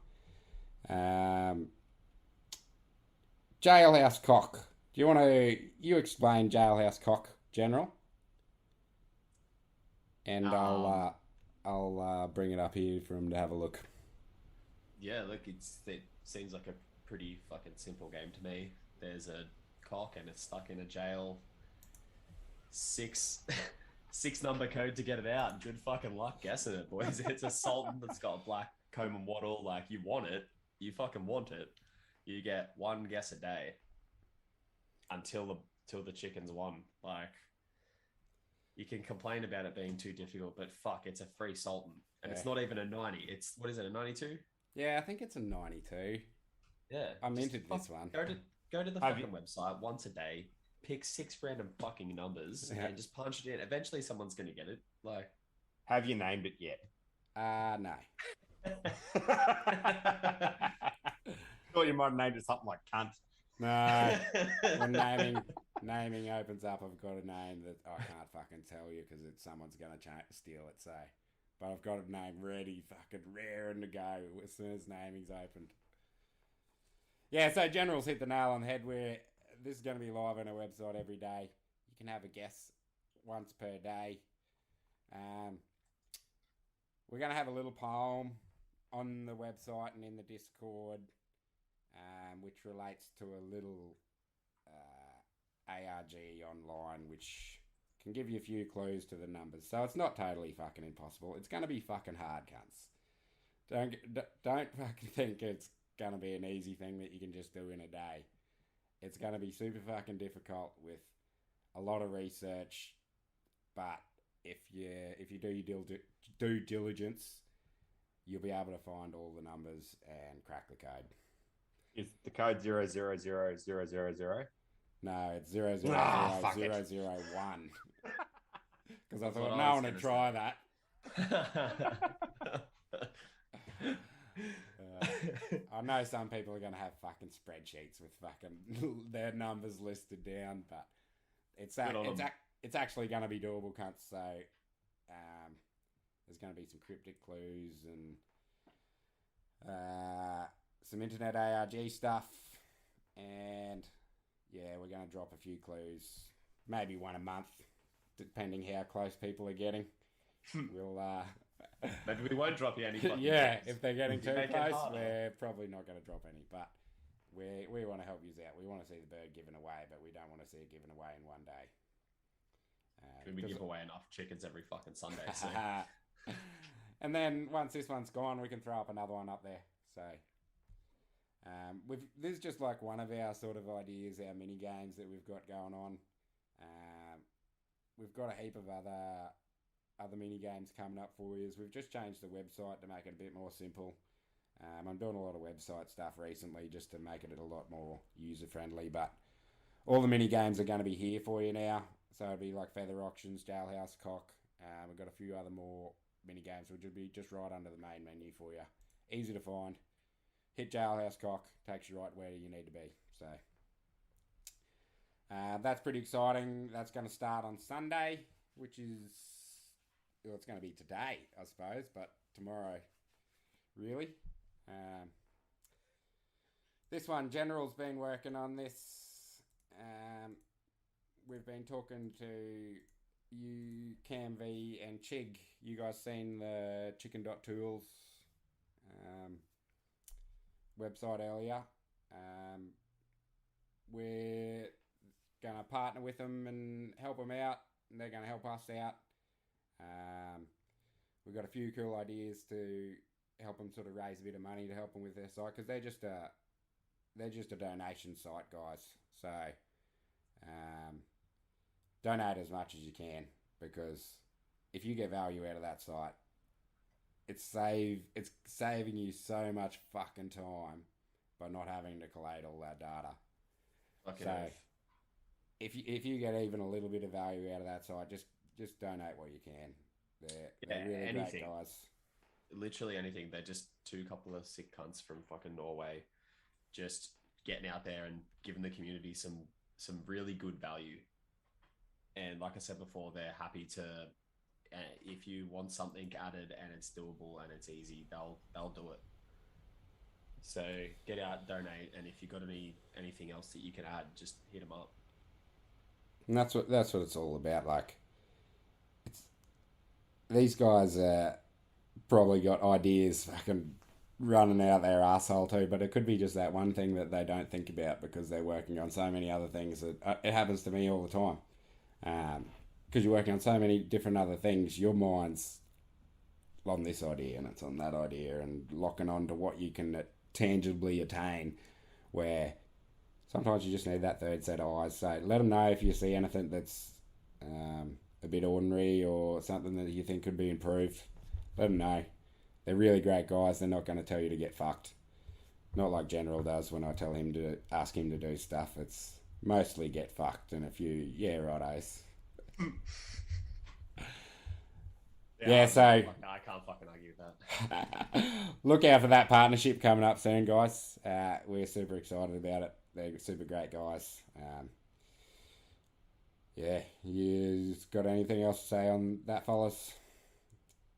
Jailhouse Cock. Do you want to explain Jailhouse Cock, General? And I'll bring it up here for him to have a look. Yeah, look, it seems like a pretty fucking simple game to me. There's a cock and it's stuck in a jail. Six number code to get it out. Good fucking luck guessing it, boys. It's a sultan that's got a black comb and wattle. Like, you want it. You fucking want it. You get one guess a day until the chicken's won. Like, you can complain about it being too difficult, but fuck, it's a free sultan. And it's not even a 90. It's, what is it, a 92? Yeah, I think it's a 92. Yeah. I minted this one. Go to the fucking website once a day, pick 6 random fucking numbers, and just punch it in. Eventually someone's going to get it. Like, have you named it yet? No. Thought you might have named it something like cunt. No. When naming opens up, I've got a name that I can't fucking tell you because someone's going to steal it, so. But I've got a name ready, fucking raring to go as soon as naming's opened. Yeah, so General's hit the nail on the head where this is going to be live on our website every day. You can have a guess once per day. We're going to have a little poem on the website and in the Discord, which relates to a little ARG online, which can give you a few clues to the numbers. So it's not totally fucking impossible. It's going to be fucking hard, cunts. Don't fucking think it's going to be an easy thing that you can just do in a day. It's going to be super fucking difficult with a lot of research, but if you do your due diligence, you'll be able to find all the numbers and crack the code. Is the code 000000? No, it's 000001. Because I thought no one would try that. I know some people are going to have fucking spreadsheets with fucking their numbers listed down, but it's actually going to be doable, cunts. So there's going to be some cryptic clues and some internet ARG stuff, and yeah, we're going to drop a few clues, maybe one a month, depending how close people are getting. We'll maybe we won't drop you any fucking yeah, games. if they're getting too close, we're probably not going to drop any, but we want to help you out. We want to see the bird given away, but we don't want to see it given away in one day. We give away enough chickens every fucking Sunday. So. And then once this one's gone, we can throw up another one up there. So this is just like one of our sort of ideas, our mini games that we've got going on. We've got a heap of other mini games coming up for you. We've just changed the website to make it a bit more simple. I'm doing a lot of website stuff recently just to make it a lot more user friendly, but all the mini games are going to be here for you now. So it'll be like Feather Auctions, Jailhouse Cock. We've got a few other more mini games which will be just right under the main menu for you. Easy to find. Hit Jailhouse Cock, takes you right where you need to be. So that's pretty exciting. That's going to start on Sunday, which is, well, it's going to be today, I suppose, but tomorrow, really. This one, General's been working on this. We've been talking to you, Cam V and Chig. You guys seen the chicken.tools website earlier. We're going to partner with them and help them out, and they're going to help us out. we've got a few cool ideas to help them sort of raise a bit of money to help them with their site, because they're just a donation site, guys. So donate as much as you can, because if you get value out of that site, it's saving you so much fucking time by not having to collate all that data. Fucking so oath. if you get even a little bit of value out of that site, just donate what you can. They're really anything. great guys. Literally anything. They're just couple of sick cunts from fucking Norway, just getting out there and giving the community some really good value. And like I said before, they're happy to, if you want something added and it's doable and it's easy, they'll do it. So get out, donate, and if you got anything else that you can add, just hit them up. And that's what it's all about. Like, these guys probably got ideas fucking running out their asshole too, but it could be just that one thing that they don't think about because they're working on so many other things. That it happens to me all the time. Because you're working on so many different other things, your mind's on this idea and it's on that idea, and locking on to what you can tangibly attain, where sometimes you just need that third set of eyes. So let them know if you see anything that's a bit ordinary or something that you think could be improved. Let them know. They're really great guys. They're not going to tell you to get fucked. Not like General does when I ask him to do stuff. It's mostly get fucked and a few rightos. So I can't fucking argue with that. Look out for that partnership coming up soon, guys. We're super excited about it. They're super great guys. You got anything else to say on that, fellas?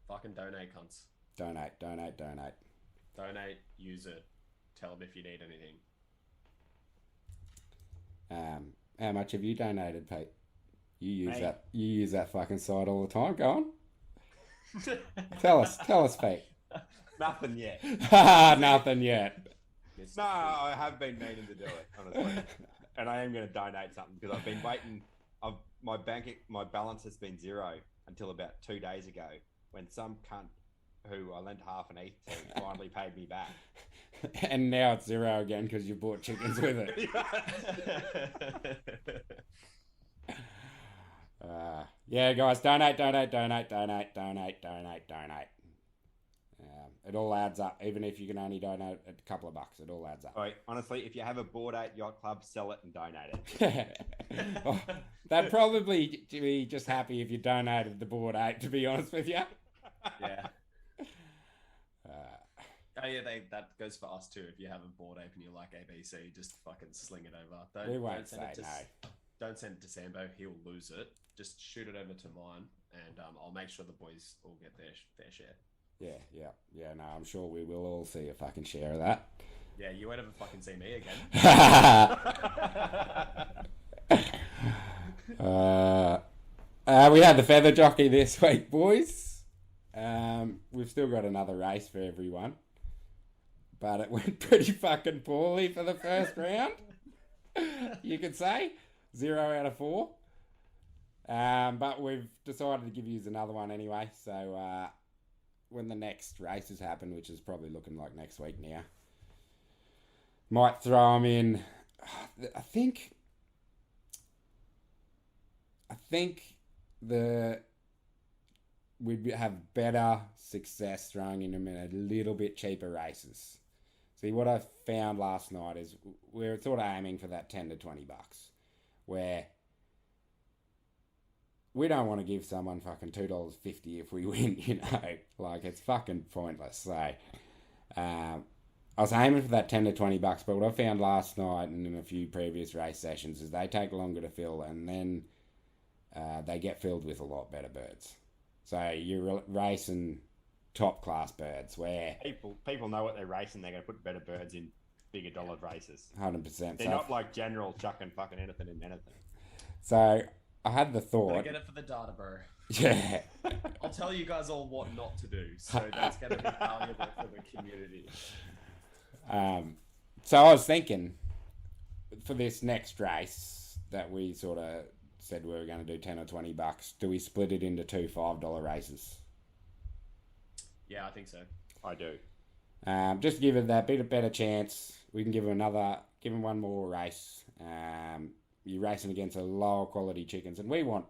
Fucking donate, cunts. Donate. Donate, use it. Tell them if you need anything. How much have you donated, Pete? You use that fucking site all the time. Go on. Tell us, Pete. Nothing yet. Nothing yet. No, I have been meaning to do it, honestly, and I am going to donate something because I've been waiting. My balance has been zero until about 2 days ago, when some cunt who I lent half an ETH to finally paid me back. And now it's zero again because you bought chickens with it. Guys, donate. It all adds up. Even if you can only donate a couple of bucks, it all adds up. Right, honestly, if you have a Bored Ape Yacht Club, sell it and donate it. They'd probably be just happy if you donated the Bored Ape, to be honest with you. Yeah. That goes for us too. If you have a Bored Ape and you like ABC, just fucking sling it over. We won't say no. Don't send it to Sambo. He'll lose it. Just shoot it over to mine, and I'll make sure the boys all get their share. Yeah. No, I'm sure we will all see a fucking share of that. Yeah, you won't ever fucking see me again. We had the Feather Jockey this week, boys. We've still got another race for everyone, but it went pretty fucking poorly for the first round. You could say 0 out of 4. But we've decided to give you another one anyway. So when the next races happen, which is probably looking like next week now, might throw them in. I think we'd have better success throwing in them in a little bit cheaper races. See, what I found last night is we're sort of aiming for that $10 to $20, where we don't want to give someone fucking $2.50 if we win, like it's fucking pointless. So I was aiming for that $10 to $20, but what I found last night and in a few previous race sessions is they take longer to fill, and then they get filled with a lot better birds. So you're racing top class birds where people know what they're racing. They're going to put better birds in bigger dollared races. 100%. They're not like General chucking fucking anything in anything. So I had the thought. I get it for the data, bro. Yeah. I'll tell you guys all what not to do. So that's going to be valuable for the community. So I was thinking for this next race that we sort of said we were going to do $10 or $20, do we split it into two $5 races? Yeah, I think so. I do. Just give it that bit of better chance. We can give him one more race. You're racing against a lower quality chickens, and we want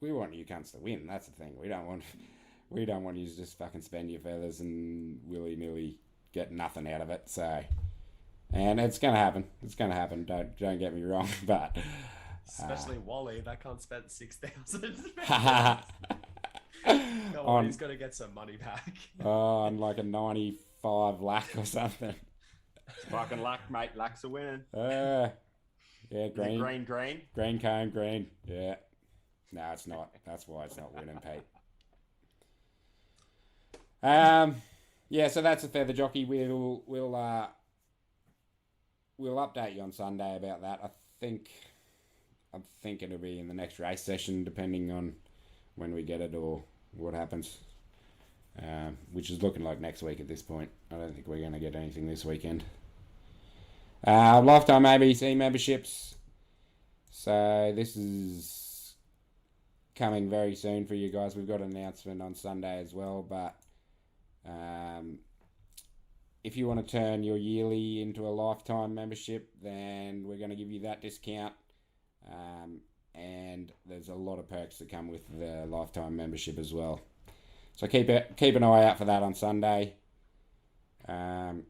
you cunts to win. That's the thing. We don't want you to just fucking spend your feathers and willy nilly get nothing out of it. So, and it's gonna happen. It's gonna happen. Don't get me wrong, but especially Wally, that can't spend 6,000. No, on, he's gonna get some money back. on like a 95 lakh or something. Fucking luck, mate. Luck's a winning. Yeah, green cone, green. Yeah. No, it's not. That's why it's not winning, Pete. Yeah, so that's the Feather Jockey. We'll update you on Sunday about that. I think it'll be in the next race session, depending on when we get it or what happens. Which is looking like next week at this point. I don't think we're going to get anything this weekend. Lifetime ABC memberships. So this is coming very soon for you guys. We've got an announcement on Sunday as well, but if you want to turn your yearly into a lifetime membership, then we're going to give you that discount. And there's a lot of perks that come with the lifetime membership as well. So keep an eye out for that on Sunday. Do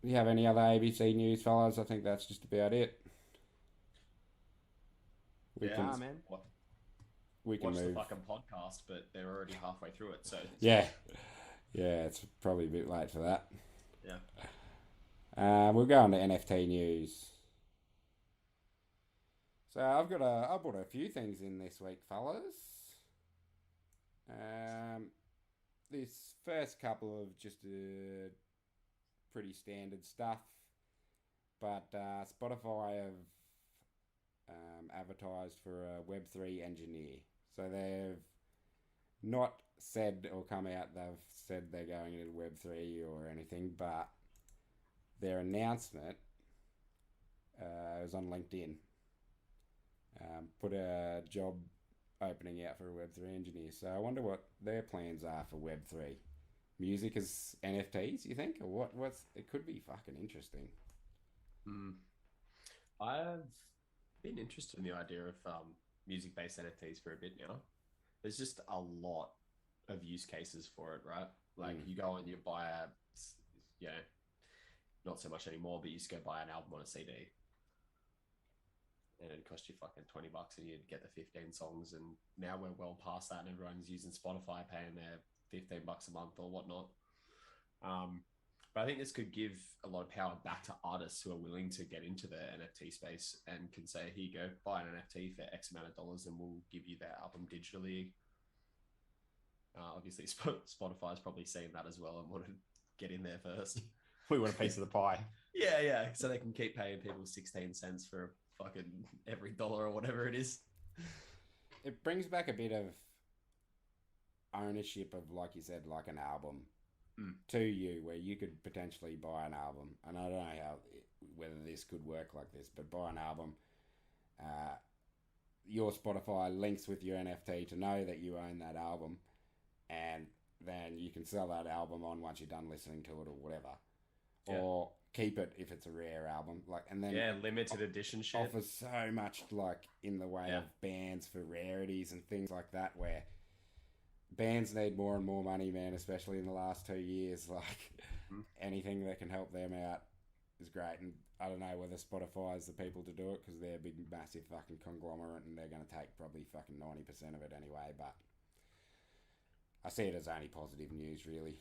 you have any other ABC news, fellas? I think that's just about it. We can Watch move. the fucking podcast, but they're already halfway through it, so Yeah, it's probably a bit late for that. Yeah. We'll go on to NFT news. So I brought a few things in this week, fellas. This first couple of just pretty standard stuff, but Spotify have advertised for a Web3 engineer. So they've not said or come out they've said they're going into Web3 or anything, but their announcement was on LinkedIn. Put a job opening out for a Web3 engineer. So I wonder what their plans are for Web3. Music as NFTs, you think? Or what's it could be fucking interesting. I've been interested in the idea of music-based NFTs for a bit now. There's just a lot of use cases for it, right? Like you go and you buy not so much anymore, but you just go buy an album on a CD. And it'd cost you fucking $20 and you'd get the 15 songs. And now we're well past that and everyone's using Spotify, paying their $15 a month or whatnot. But I think this could give a lot of power back to artists who are willing to get into the NFT space and can say, here you go, buy an NFT for X amount of dollars and we'll give you their album digitally. Obviously, Spotify's probably seen that as well and want to get in there first. We want a piece of the pie. Yeah. So they can keep paying people 16 cents for fucking every dollar or whatever it is. It brings back a bit of ownership of, like you said, like an album to you, where you could potentially buy an album. And I don't know whether this could work like this, but buy an album. Your Spotify links with your NFT to know that you own that album, and then you can sell that album on once you're done listening to it or whatever. Yeah. Or keep it if it's a rare album, and then limited edition shit offers so much in the way of bands for rarities and things like that, where bands need more and more money, man, especially in the last 2 years. Anything that can help them out is great. And I don't know whether Spotify is the people to do it, because they're a big massive fucking conglomerate and they're going to take probably fucking 90% of it anyway, but I see it as only positive news, really.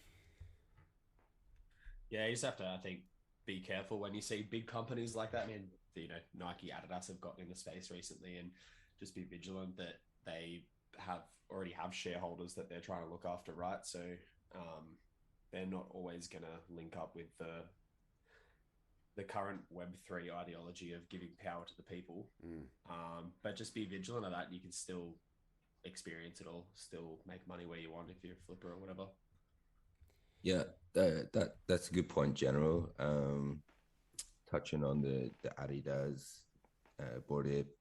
Yeah, you just have to, I think, be careful when you see big companies like that. I mean, Nike, Adidas have gotten in the space recently, and just be vigilant that they already have shareholders that they're trying to look after, right? So they're not always going to link up with the current Web3 ideology of giving power to the people. But just be vigilant of that, and you can still experience it all, still make money where you want if you're a flipper or whatever. Yeah, that's a good point, General. Touching on the Adidas Bored Ape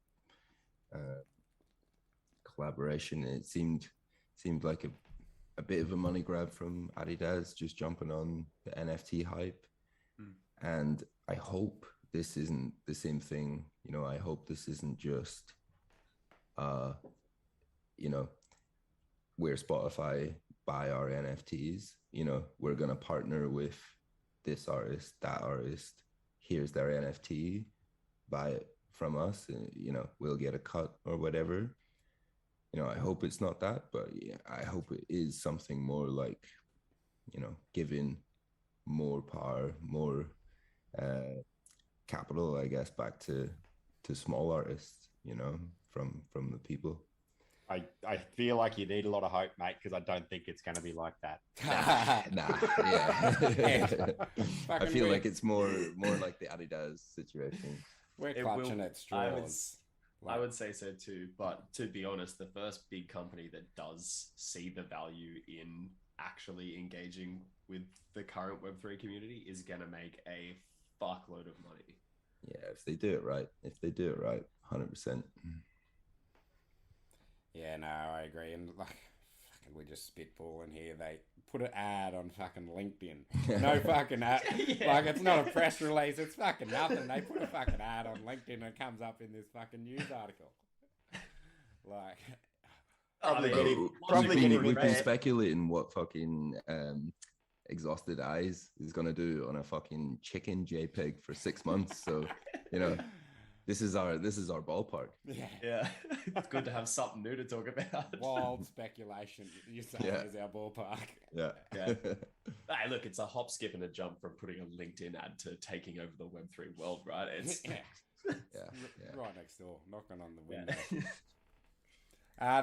collaboration, it seemed like a bit of a money grab from Adidas, just jumping on the NFT hype. And I hope this isn't the same thing. You know, I hope this isn't just, you know, where Spotify buy our NFTs. You know, we're going to partner with this artist, that artist. Here's their NFT, buy it from us. And, you know, we'll get a cut or whatever. You know, I hope it's not that, but yeah, I hope it is something more like, you know, giving more power, more capital, I guess, back to small artists, you know, from the people. I feel like you need a lot of hope, mate, because I don't think it's going to be like that. Nah, yeah. I feel like it's more like the Adidas situation. We're clutching at straws. I would say so too, but to be honest, the first big company that does see the value in actually engaging with the current Web3 community is going to make a fuckload of money. Yeah, if they do it right. 100%. Yeah, no, I agree. And like, fucking, we're just spitballing here. They put an ad on fucking LinkedIn. No fucking ad. Yeah. Like, it's not a press release. It's fucking nothing. They put a fucking ad on LinkedIn and it comes up in this fucking news article. Like, we've been speculating what fucking Exhausted Eyes is gonna do on a fucking chicken JPEG for 6 months. So, you know, this is our ballpark. Yeah. It's good to have something new to talk about. Wild speculation, you say, is our ballpark. Yeah. Hey, look, it's a hop, skip, and a jump from putting a LinkedIn ad to taking over the Web3 world, right? It's right next door, knocking on the window.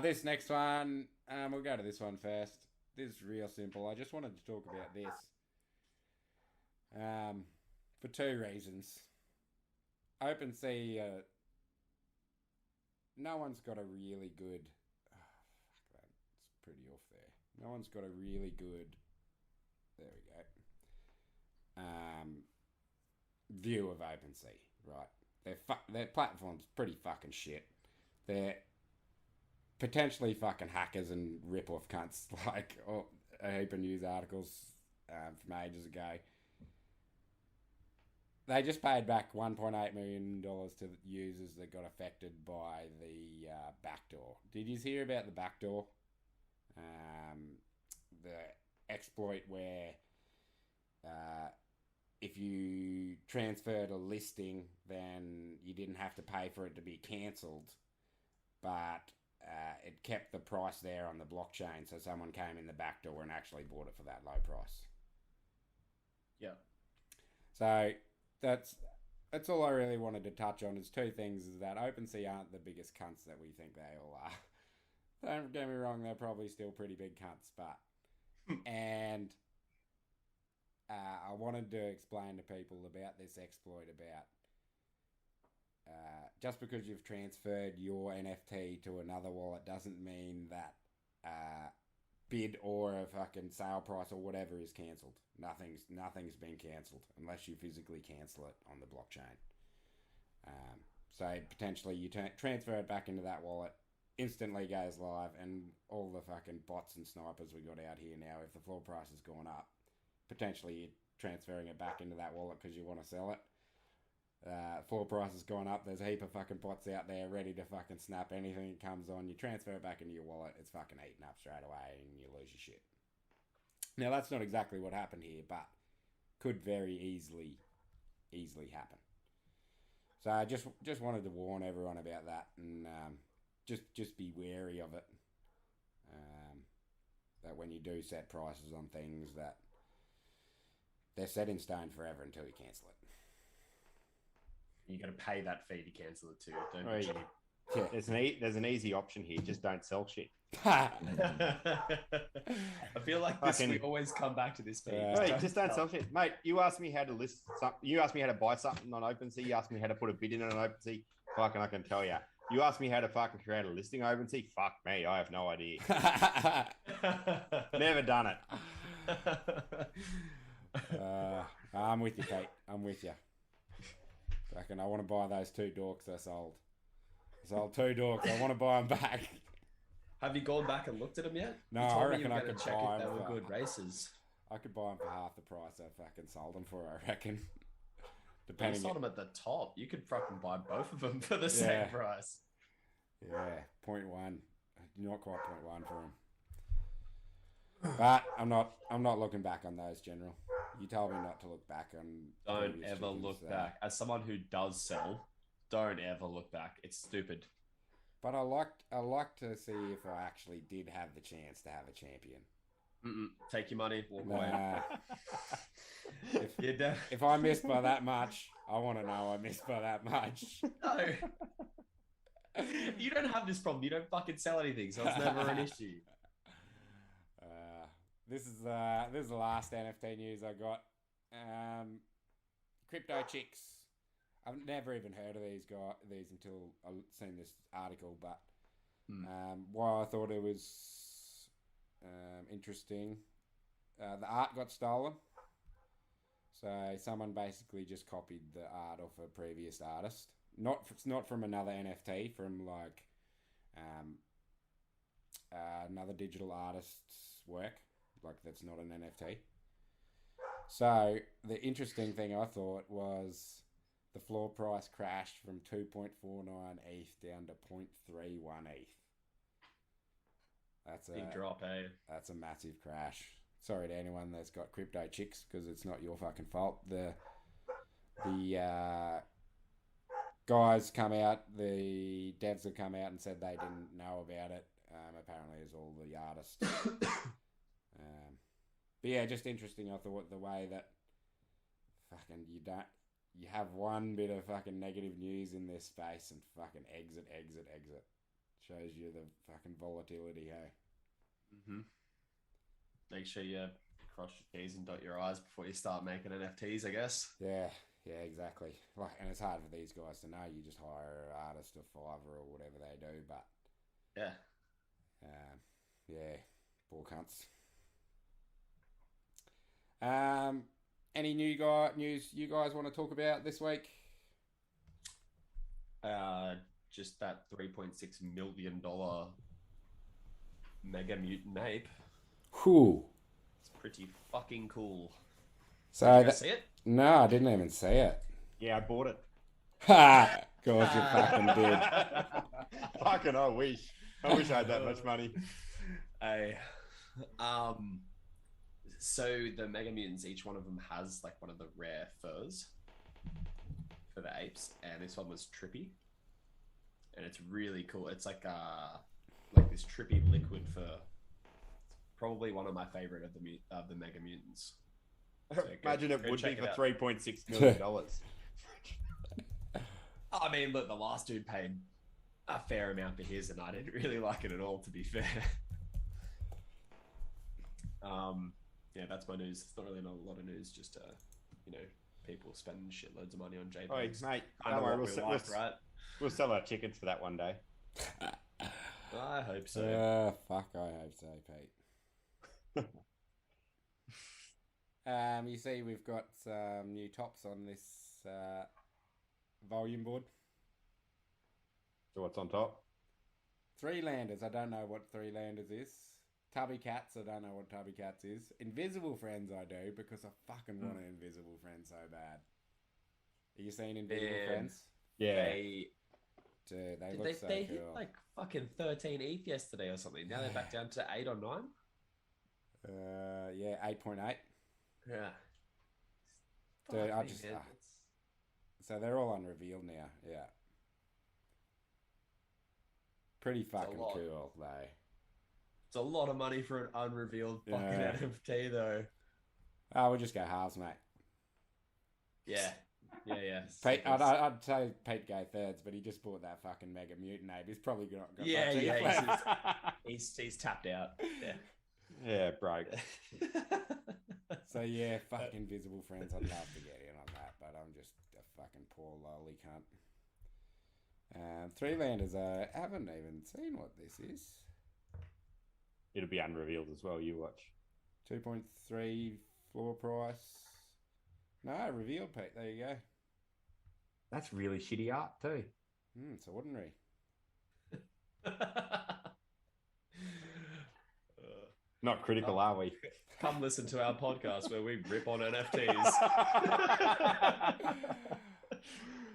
This next one, we'll go to this one first. This is real simple. I just wanted to talk about this for two reasons. OpenSea, no one's got a really good... fuck that, it's pretty off there. No one's got a really good... There we go. View of OpenSea, right? Their platform's pretty fucking shit. They're potentially fucking hackers and rip-off cunts, like a heap of news articles from ages ago. They just paid back $1.8 million to users that got affected by the backdoor. Did you hear about the backdoor? The exploit where if you transferred a listing, then you didn't have to pay for it to be cancelled, but it kept the price there on the blockchain, so someone came in the back door and actually bought it for that low price. Yeah. So that's all I really wanted to touch on. Is two things: is that OpenSea aren't the biggest cunts that we think they all are. Don't get me wrong; they're probably still pretty big cunts, but and I wanted to explain to people about this exploit about. Just because you've transferred your NFT to another wallet doesn't mean that bid or a fucking sale price or whatever is cancelled. Nothing's been cancelled unless you physically cancel it on the blockchain. So potentially you transfer it back into that wallet, instantly goes live, and all the fucking bots and snipers we got out here now, if the floor price has gone up, potentially you're transferring it back into that wallet because you want to sell it. Floor price has gone up. There's a heap of fucking bots out there ready to fucking snap anything that comes on. You transfer it back into your wallet, it's fucking eaten up straight away and you lose your shit. Now that's not exactly what happened here, but could very easily happen. So I just wanted to warn everyone about that, and just be wary of it. That when you do set prices on things, that they're set in stone forever until you cancel it. You got to pay that fee to cancel it too, don't you? Yeah. There's an easy option here. Just don't sell shit. I feel like we always come back to this. Just don't sell shit, mate. You asked me how to list something. You asked me how to buy something on OpenSea. You asked me how to put a bid in on OpenSea. Fucking, I can tell you. You asked me how to fucking create a listing on OpenSea. Fuck me, I have no idea. Never done it. I'm with you, Kate. I'm with you. Fucking, I want to buy those two dorks I sold. I sold two dorks. I want to buy them back. Have you gone back and looked at them yet? No, you told I me reckon you were I going could to check buy if they them were for- good races. I could buy them for half the price I fucking sold them for, I reckon. You Depending. sold them at the top. You could fucking buy both of them for the same price. Yeah, 0.1. Not quite 0.1 for them. But I'm not looking back on those, General. You told me not to look back on. Don't previous ever chickens, look so- back. As someone who does sell, don't ever look back. It's stupid. But I like to see if I actually did have the chance to have a champion. Take your money, walk away. Nah. You're If I missed by that much, I want to know I missed by that much. No. You don't have this problem. You don't fucking sell anything, so it's never an issue. This is the last NFT news I got. Crypto chicks. I've never even heard of these until I seen this article. But why I thought it was interesting, the art got stolen. So someone basically just copied the art off a previous artist. Not from another NFT, from like another digital artist's work. Like that's not an NFT. So the interesting thing I thought was the floor price crashed from 2.49 ETH down to 0.31 ETH. That's Big drop, eh? That's a massive crash. Sorry to anyone that's got crypto chicks, because it's not your fucking fault. The guys come out, the devs have come out and said they didn't know about it. Apparently, it's all the artists. But yeah, just interesting. I thought the way that fucking you have one bit of fucking negative news in this space and fucking exit. Shows you the fucking volatility, hey? Mm-hmm. Make sure you cross your T's and dot your I's before you start making NFTs, I guess. Yeah, exactly. Like, and it's hard for these guys to know. You just hire an artist or Fiverr or whatever they do, but yeah, poor cunts. Any news you guys want to talk about this week? Just that $3.6 million Mega Mutant Ape. Whew. It's pretty fucking cool. So Did you see it? No, I didn't even see it. Yeah, I bought it. Ha! Of course you fucking did. Fucking, I wish I had that much money. Hey, so the Mega Mutants, each one of them has like one of the rare furs for the apes, and this one was trippy, and it's really cool. It's like this trippy liquid fur. It's probably one of my favorite of the Mega Mutants. So Imagine it would be check for out. $3.6 million. I mean, look, the last dude paid a fair amount for his, and I didn't really like it at all, to be fair. Yeah, that's my news. It's not really a lot of news, just people spending shitloads of money on JPEGs. Oh, mate, Kind don't of worry, what we like, right? we'll sell our chickens for that one day. I hope so. Fuck, I hope so, Pete. You see, we've got some new tops on this volume board. So what's on top? Three landers. I don't know what three landers is. Tubby cats. I don't know what tubby cats is. Invisible friends. I do because I fucking want an invisible friend so bad. Are you seeing invisible friends? Yeah. Dude, they Did look so they cool. hit like fucking 13 ETH yesterday or something. Now they're back down to 8 or 9. Yeah, 8.8. Yeah. Dude, Fuck I me, just man. so they're all unrevealed now. Yeah. Pretty fucking lot. cool, though. It's a lot of money for an unrevealed fucking Yeah. NFT, though. Oh, we'll just go halves, mate. Yeah. Pete, I'd say Pete go thirds, but he just bought that fucking Mega Mutant Ape. He's probably got Yeah, much yeah, left. He's tapped out. Yeah. Yeah, broke. So yeah, fucking Visible Friends. I'd love to get in on that, but I'm just a fucking poor lolly cunt. Three landers. I haven't even seen what this is. It'll be unrevealed as well. You watch. 2.3 floor price. No, revealed, Pete. There you go. That's really shitty art too. It's ordinary. Not critical, are we? Come listen to our podcast where we rip on NFTs.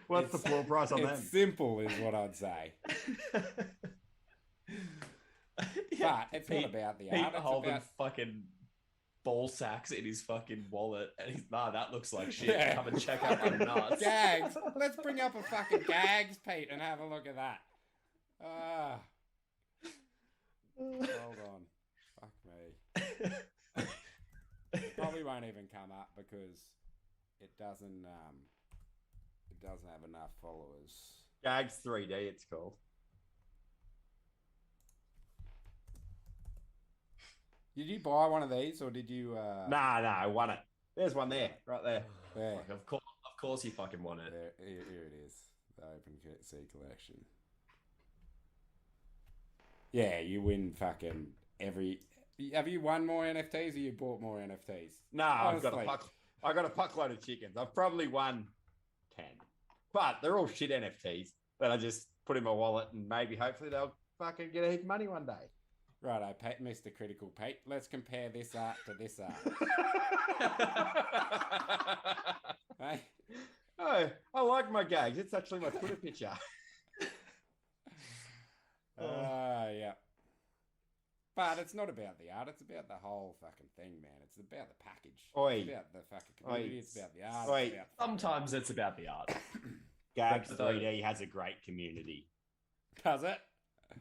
What's the floor price on them? It's simple, is what I'd say. Yeah, But it's not about the Pete art. It's holding about... fucking ball sacks in his fucking wallet, and he's that looks like shit. Yeah. Come and check out my nuts. Gags. Let's bring up a fucking Gags, Pete, and have a look at that. Hold on. Fuck me. Probably won't even come up because it doesn't have enough followers. Gags 3D, it's called. Did you buy one of these, or did you? Nah, I won it. There's one there, right there. Yeah. Like, of course, you fucking want it. Here it is. The Open Sea Collection. Yeah, you win fucking every. Have you won more NFTs, or you bought more NFTs? No, Honestly. I got a fuckload of chickens. I've probably won 10, but they're all shit NFTs that I just put in my wallet, and maybe hopefully they'll fucking get a heap of money one day. Righto, Mr. Critical Pete. Let's compare this art to this art. Hey? Oh, I like my gags. It's actually my Twitter picture. Yeah. But it's not about the art. It's about the whole fucking thing, man. It's about the package. Oi. It's about the fucking community. Oi. It's about the art. Oi. It's about Sometimes it's about the art. Gags But 3D has a great community. Does it?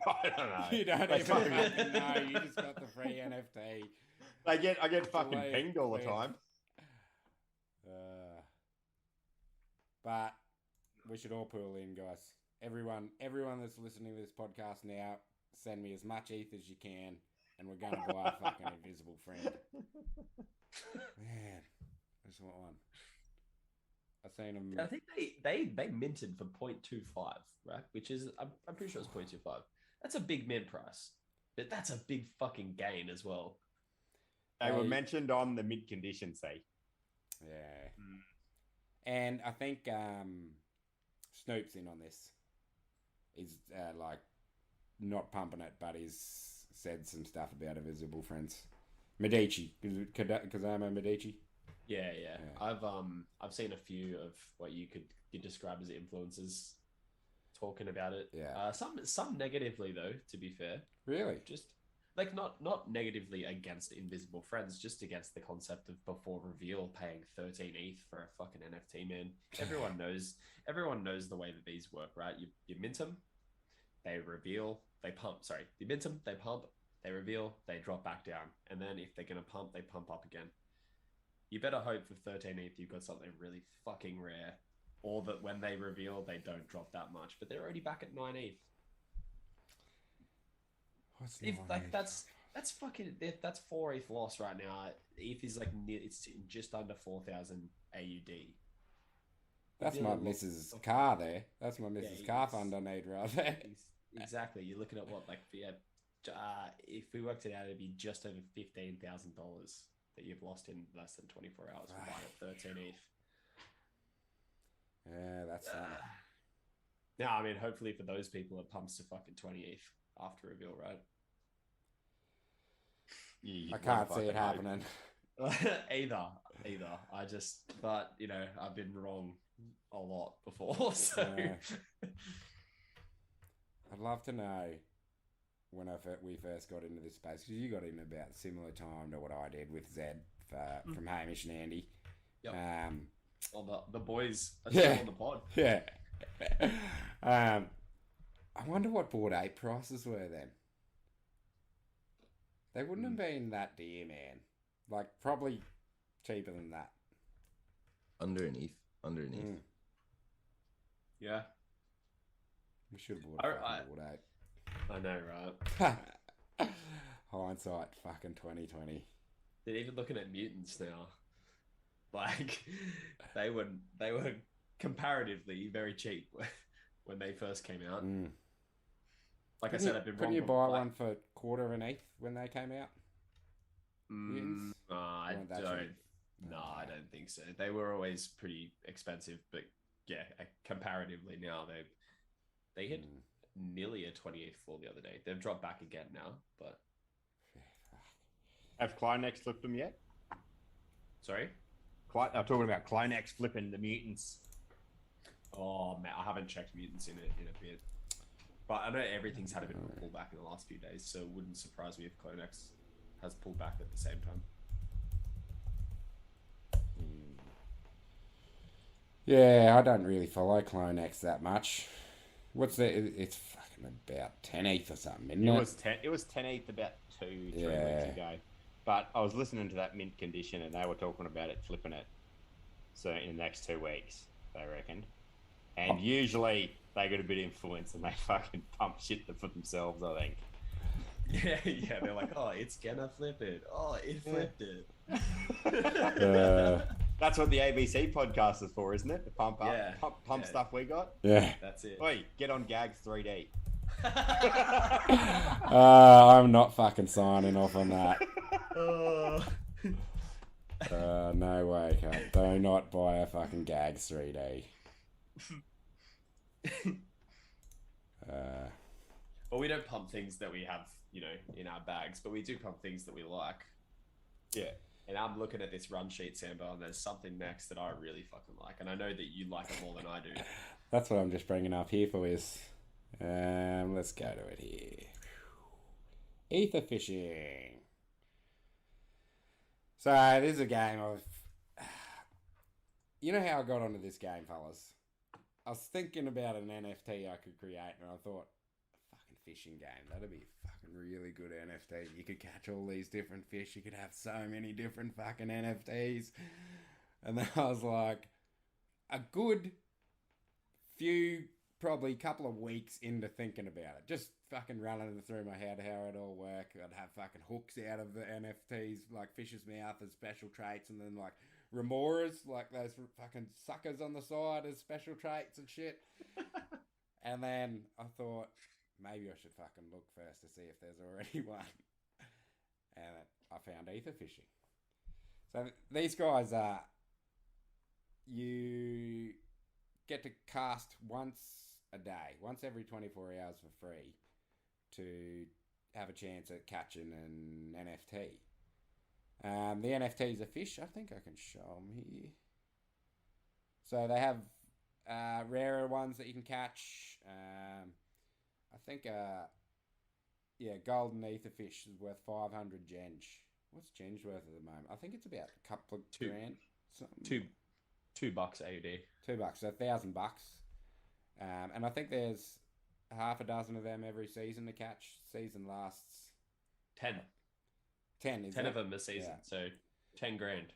I don't know. You don't They even fucking- fucking know. You just got the free NFT. I get fucking Delay- pinged all the delay. time. But we should all pull in, guys. Everyone that's listening to this podcast now, send me as much ETH as you can, and we're going to buy a fucking invisible friend. Man, I just want one. I've seen them. I think they minted for 0.25, right? Which is I'm pretty sure it's 0.25. That's a big mint price, but that's a big fucking gain as well. They were mentioned on the mid condition, see. Yeah. And I think Snoop's in on this. He's like not pumping it, but he's said some stuff about invisible friends. Medici, Kazama Medici. Yeah. I've seen a few of what you could describe as influencers talking about it. Yeah. Some negatively though, to be fair. Really? Just like not negatively against invisible friends, just against the concept of before reveal paying 13 ETH for a fucking NFT, man. Everyone knows the way that these work, right? You mint them, they reveal, they pump. Sorry, you mint them, they pump, they reveal, they drop back down, and then if they're gonna pump, they pump up again. You better hope for 13 ETH you've got something really fucking rare, or that when they reveal they don't drop that much, but they're already back at 9 ETH. What's If 9 like ETH? that's fucking that's 4 ETH loss right now. ETH is like it's just under 4,000 AUD. That's Yeah, my well, missus' car there. That's my missus' car yes. fund I need right there. Exactly. You're looking at what, like, if we worked it out, it'd be just over $15,000 that you've lost in less than 24 hours for buying at 13 ETH. Yeah, that's something. Now, I mean, hopefully for those people, it pumps to fucking 20 ETH after reveal, right? I can't see it happening. Either. But you know, I've been wrong a lot before. So Yeah. I'd love to know when we first got into this space, because you got in about similar time to what I did with Zed from Hamish and Andy. Yep. Well, the boys are Yeah. still on the pod. Yeah. I wonder what Bored Ape prices were then. They wouldn't have been that dear, man. Like, probably cheaper than that. Underneath. Mm. Yeah, We should have bought a I- fucking Bored I know, right? Ape. Hindsight, fucking 2020. They're even looking at mutants now. Like, they were comparatively very cheap when they first came out. Mm. Like I said, I've been wrong. Couldn't you buy one for quarter of an ETH when they came out? I Weren't that don't. cheap? No, I don't think so. They were always pretty expensive, but yeah, comparatively now they hit nearly a 28th floor the other day. They've dropped back again now, but Have Clinex flipped them yet? Sorry? I'm talking about Clinex flipping the mutants. Oh man, I haven't checked mutants in a bit, but I know everything's had a bit of a pullback in the last few days, so it wouldn't surprise me if Clinex has pulled back at the same time. Yeah, I don't really follow Clinex that much. What's the? It's fucking about 10 ETH or something, isn't it? It was 10 ETH about 2-3 Yeah. weeks ago. But I was listening to that mint condition, and they were talking about it flipping it. So in the next 2 weeks, they reckoned. And usually they get a bit of influence and they fucking pump shit for themselves, I think. Yeah, they're like, oh, it's gonna flip it. Oh, it flipped it. That's what the ABC podcast is for, isn't it? To pump up, Yeah. pump stuff we got. Yeah. That's it. Oi, get on Gags 3D. I'm not fucking signing off on that. No way, cunt. Do not buy a fucking Gags 3D. Well, we don't pump things that we have, in our bags, but we do pump things that we like. Yeah. And I'm looking at this run sheet, Sambo, and there's something next that I really fucking like, and I know that you like it more than I do. That's what I'm just bringing up here for is. Let's go to it here. Ether fishing. So this is a game of. You know how I got onto this game, fellas? I was thinking about an NFT I could create, and I thought, a fucking fishing game. That'd be a fucking really good NFT. You could catch all these different fish. You could have so many different fucking NFTs. And then I was like, a good few, probably couple of weeks into thinking about it. Just fucking running it through my head how it all work. I'd have fucking hooks out of the NFTs, like fish's mouth as special traits, and then like remoras, like those fucking suckers on the side as special traits and shit. And then I thought, maybe I should fucking look first to see if there's already one. And I found ether fishing. So these guys are, you get to cast once a day, once every 24 hours for free to have a chance at catching an NFT. The NFT is a fish. I think I can show them here. So they have rarer ones that you can catch. I think, golden ether fish is worth 500 genge. What's genge worth at the moment? I think it's about a couple of grand. Something. $2 AUD. $2, so $1,000. And I think there's half a dozen of them every season to catch. Season lasts 10. 10 is 10 it? of them a season, so 10 grand.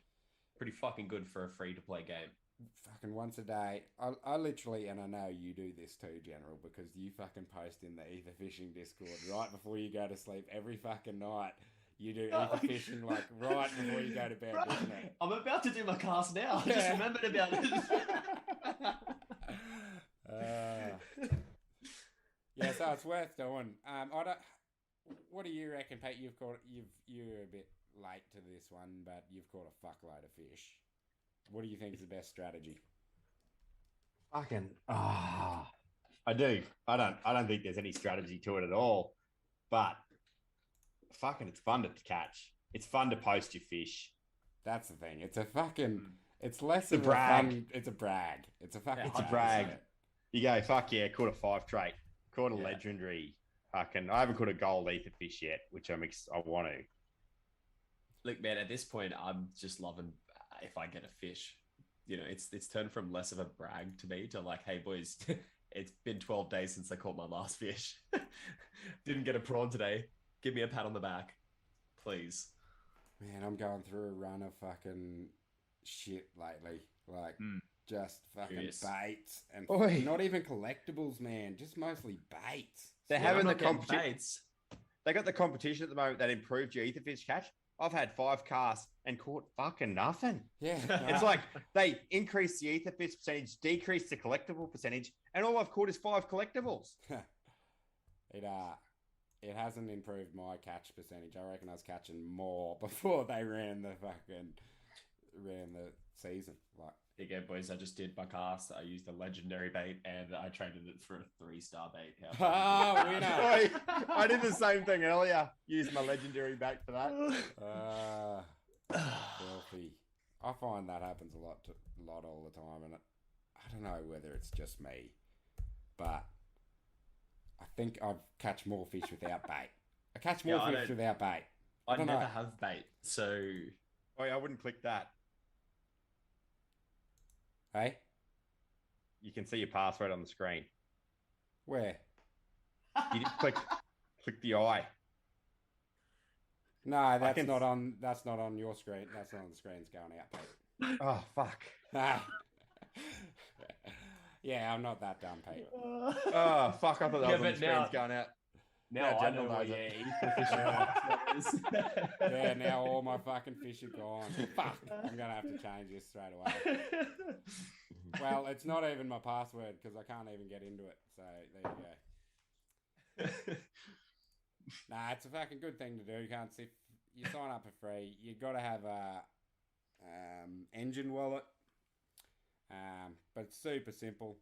Pretty fucking good for a free-to-play game. Fucking once a day. I literally, and I know you do this too, General, because you fucking post in the ether fishing Discord right before you go to sleep every fucking night. You do ether fishing like right before you go to bed, isn't it? I'm about to do my cast now. I just remembered about it. Yeah, so it's worth doing. What do you reckon, Pete? You're a bit late to this one, but you've caught a fuckload of fish. What do you think is the best strategy? Fucking I do. I don't think there's any strategy to it at all. But fucking it's fun to catch. It's fun to post your fish. That's the thing. It's a fucking it's less a of brag. a fun, it's a brag. It's a fucking It's a brag. You go, fuck yeah, caught a 5 trait. Caught a legendary. I haven't caught a gold ether fish yet, which I want to. Look, man, at this point, I'm just loving if I get a fish. It's turned from less of a brag to me to like, hey, boys, it's been 12 days since I caught my last fish. Didn't get a prawn today. Give me a pat on the back, please. Man, I'm going through a run of fucking shit lately. Like, just fucking baits and not even collectibles, man. Just mostly baits. They're having the competition. They got the competition at the moment that improved your ether fish catch. I've had 5 casts and caught fucking nothing. Yeah. It's like they increased the ether fish percentage, decreased the collectible percentage, and all I've caught is 5 collectibles. It hasn't improved my catch percentage. I reckon I was catching more before they ran the season. Like, Again, boys, I just did my cast. I used a legendary bait and I traded it for a 3-star bait. Ah, winner! I did the same thing earlier. Used my legendary back for that. Filthy. I find that happens a lot all the time, and I don't know whether it's just me, but I think I catch more fish without bait. I catch more fish without bait. I never have bait, so... Oh, yeah, I wouldn't click that. Hey? You can see your password on the screen. Where? You just click the eye. No, that's not on your screen. That's not on the screen's going out, Pete. Oh, fuck. Yeah, I'm not that dumb, Pete. Oh, fuck. I thought that was on the screen's going out. Now I know where yeah, now all my fucking fish are gone. Fuck. I'm going to have to change this straight away. Well, it's not even my password because I can't even get into it. So there you go. Nah, it's a fucking good thing to do. You can't see. You sign up for free. You got to have a engine wallet. But it's super simple.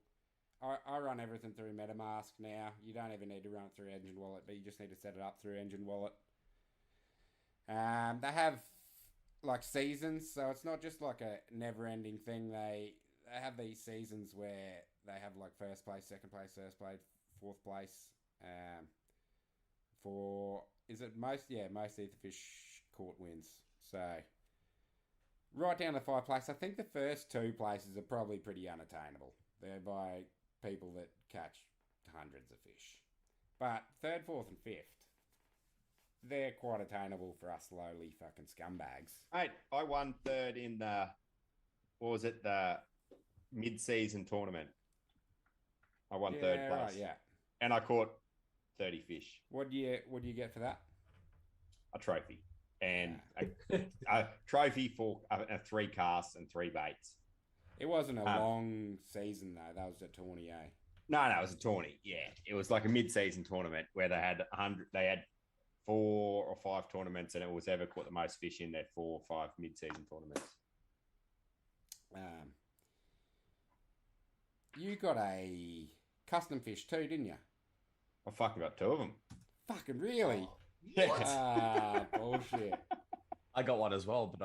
I run everything through MetaMask now. You don't even need to run it through Engine Wallet, but you just need to set it up through Engine Wallet. They have like seasons, so it's not just like a never-ending thing. They have these seasons where they have like first place, second place, first place, fourth place. Most Etherfish caught wins. So right down to 5 place. I think the first 2 places are probably pretty unattainable. They're by people that catch hundreds of fish. But 3rd, 4th and 5th, they're quite attainable for us lowly fucking scumbags. Mate, I won 3rd in the mid-season tournament. I won 3rd place. Right, yeah. And I caught 30 fish. What do you get for that? A trophy. And a trophy for 3 casts and 3 baits. It wasn't a long season though. That was a tourney, eh? No, it was a tourney. Yeah, it was like a mid-season tournament where they had 100. They had 4 or 5 tournaments, and it was ever caught the most fish in their 4 or 5 mid-season tournaments. You got a custom fish too, didn't you? I fucking got 2 of them. Fucking really? Yeah. Bullshit. I got one as well, but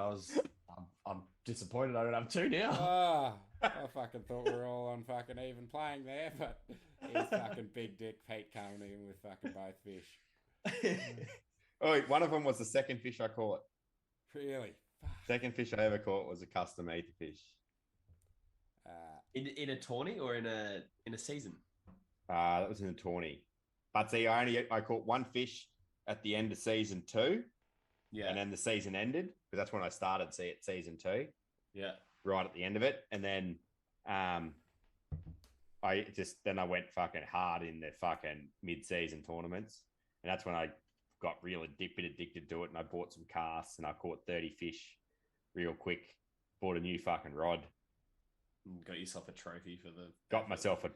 I'm disappointed I don't have 2 now. I fucking thought we were all on fucking even playing there, but here's fucking big dick Pete coming in with fucking both fish. Oh, one of them was the second fish I caught. Really? Second fish I ever caught was a custom ether fish. In a tourney or in a season? That was in a tourney. But see, I caught 1 fish at the end of season 2. Yeah. And then the season ended, because that's when I started season 2. Yeah. Right at the end of it. And then I went fucking hard in the fucking mid-season tournaments. And that's when I got real addicted to it. And I bought some casts and I caught 30 fish real quick. Bought a new fucking rod. Got yourself a trophy for the... Got myself a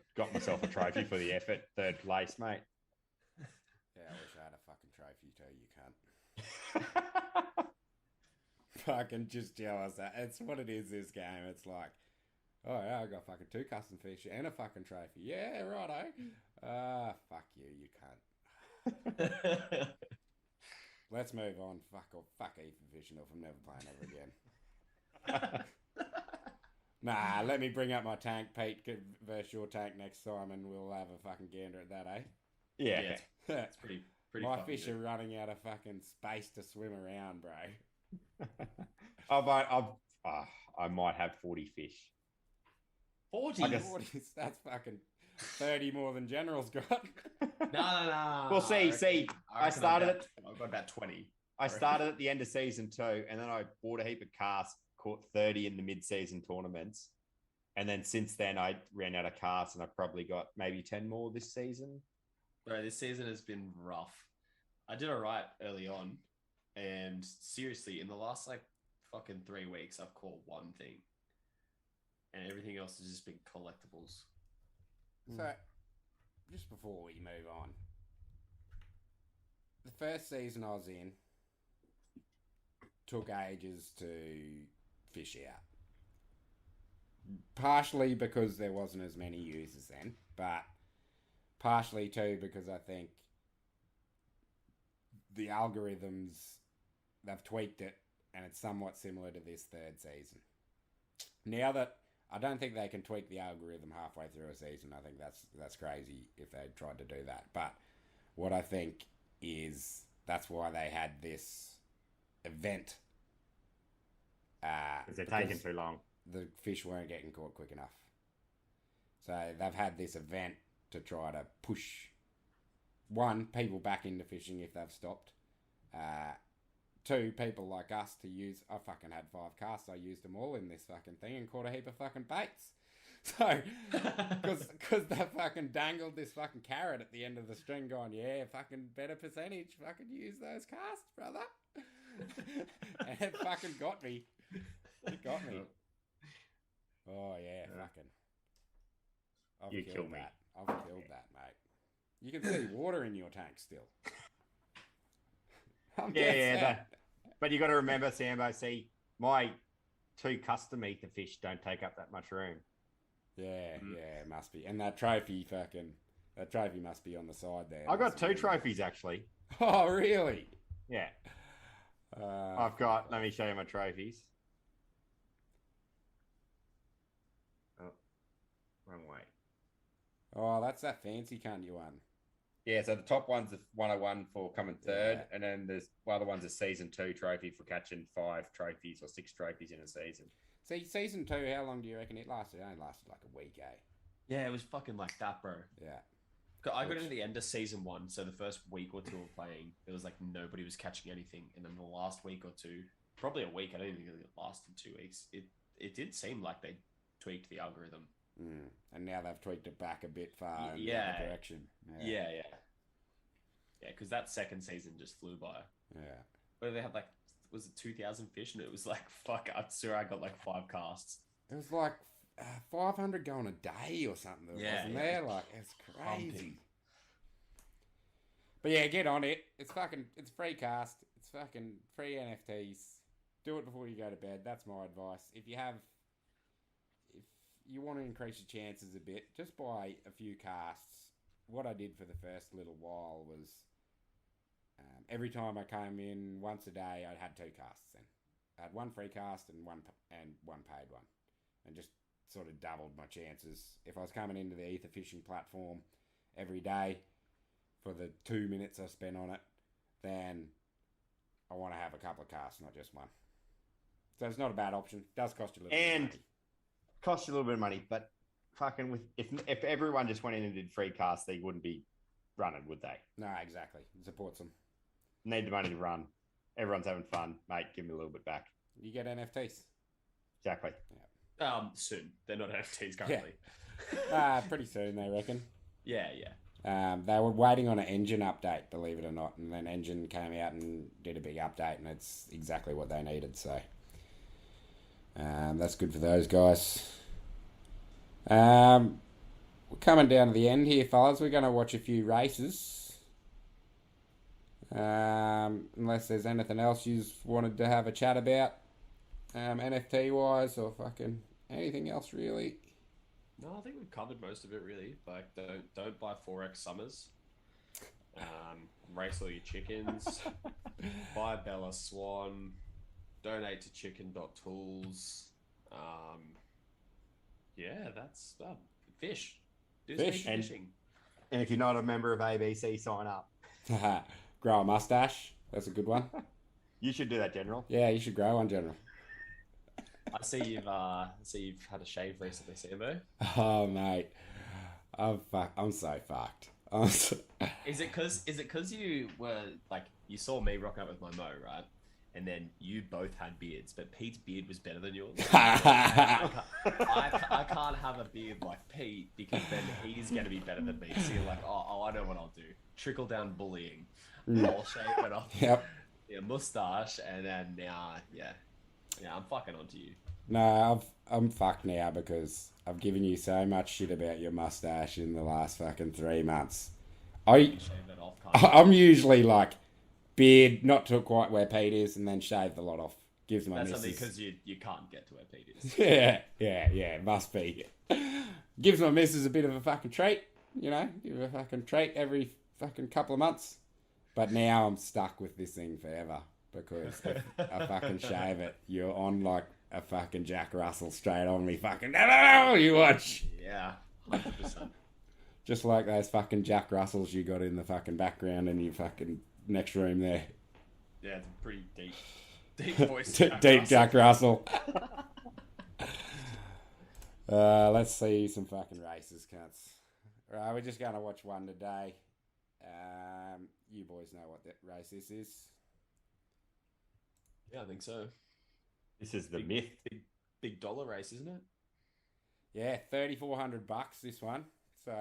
trophy for the effort. 3rd place, mate. Yeah, I wish I had a fucking trophy too, you can't. Fucking just jealous. It's what it is, this game. It's like, oh yeah, I got fucking 2 custom fish and a fucking trophy. Yeah, righto. Fuck you can't. Let's move on. Fuck Ethan fishing off. I'm never playing ever again. Nah, let me bring up my tank, Pete, versus your tank next time, and we'll have a fucking gander at that, eh? Yeah. It's pretty my fish are running out of fucking space to swim around, bro. I might have 40 fish. 40? That's fucking 30 more than General's got. No. Well, see. I've got about 20. I started at the end of season 2, and then I bought a heap of casts, caught 30 in the mid-season tournaments. And then since then, I ran out of casts, and I probably got maybe 10 more this season. Bro, this season has been rough. I did all right early on. And seriously, in the last fucking 3 weeks, I've caught 1 thing. And everything else has just been collectibles. So, just before we move on, the first season I was in took ages to fish out. partially because there wasn't as many users then, but partially too because I think the algorithms, they've tweaked it, and it's somewhat similar to this third season. Now that I don't think they can tweak the algorithm halfway through a season, I think that's crazy if they tried to do that. But what I think is that's why they had this event. Because they're taking too long. The fish weren't getting caught quick enough. So they've had this event to try to push, one, people back into fishing if they've stopped. Two, people like us to use. I fucking had 5 casts. I used them all in this fucking thing and caught a heap of fucking baits. So, because they fucking dangled this fucking carrot at the end of the string going, yeah, fucking better percentage. Fucking use those casts, brother. And it fucking got me. It got me. Oh, yeah, fucking. You killed me. I've killed that, mate. You can see water in your tank still. But you got to remember, Sambo, see, my 2 custom ether fish don't take up that much room. Yeah, it must be. And that trophy must be on the side there. I got 2 trophies, actually. Oh, really? Yeah. I've got, let me show you my trophies. Oh, wrong way. Oh, that's that fancy cunt you won. Yeah, so the top one's the 101 for coming third, and then there's the other one's a season 2 trophy for catching 5 trophies or 6 trophies in a season. See, season 2, how long do you reckon it lasted? It only lasted like a week, eh? Yeah, it was fucking like that, bro. Yeah. I got into the end of season 1, so the first week or 2 of playing, it was like nobody was catching anything, and then the last week or 2, probably a week, I don't even think it lasted 2 weeks. It did seem like they tweaked the algorithm. And now they've tweaked it back a bit far in the other direction. Yeah, because that second season just flew by. Yeah. Where they had like, was it 2,000 fish? And it was like, fuck, I'm sure I got like 5 casts. It was like 500 going a day or something. Wasn't there? Like, it's crazy. Pumping. But yeah, get on it. It's free cast. It's fucking free NFTs. Do it before you go to bed. That's my advice. If you want to increase your chances a bit, just buy a few casts. What I did for the first little while was every time I came in once a day, I had 2 casts then. I had 1 free cast and one paid one, and just sort of doubled my chances. If I was coming into the ether fishing platform every day for the 2 minutes I spent on it, then I want to have a couple of casts, not just 1. So it's not a bad option. It does cost you a little bit of money. Cost you a little bit of money, but fucking if everyone just went in and did free casts, they wouldn't be running, would they? No, exactly. It supports them. Need the money to run. Everyone's having fun, mate. Give me a little bit back. You get NFTs. Exactly. Yeah. Soon. They're not NFTs currently. Pretty soon, they reckon. Yeah. They were waiting on an engine update, believe it or not, and then engine came out and did a big update, and it's exactly what they needed. So that's good for those guys. We're coming down to the end here, fellas. We're going to watch a few races. Unless there's anything else you wanted to have a chat about, NFT wise, or fucking anything else really. No, I think we've covered most of it really. Like, don't buy Forex Summers. Race all your chickens. Buy Bella Swan. Donate to chicken.tools. Yeah, that's fish. Do some fishing. And if you're not a member of ABC, sign up. Grow a mustache. That's a good one. You should do that, General. Yeah, you should grow one, General. I see you've had a shave recently, Sambo. Oh mate, I'm so fucked. Is it because you were like, you saw me rocking up with my mo, right? And then you both had beards, but Pete's beard was better than yours. I can't have a beard like Pete because then he's going to be better than me. So you're like, oh, I know what I'll do. Trickle down bullying. I'll shave it off. Yep. Yeah, mustache, and then now, yeah, I'm fucking onto you. No, I'm fucked now because I've given you so much shit about your mustache in the last fucking 3 months. Shave it off, I'm usually like beard, not to quite where Pete is, and then shave the lot off. Gives my That's missus... only because you can't get to where Pete is. yeah, must be. Gives my missus a bit of a fucking treat, give her a fucking treat every fucking couple of months. But now I'm stuck with this thing forever because if I fucking shave it, you're on like a fucking Jack Russell straight on me fucking... No, you watch. Yeah, 100%. Just like those fucking Jack Russells you got in the fucking background in your fucking next room there. Yeah, it's a pretty deep voice. Deep Jack Russell. Let's see some fucking races, cunts. Right, we're just going to watch one today. You boys know what that race this is. Yeah, I think so. This is the myth. Big dollar race, isn't it? Yeah, $3,400 this one. So,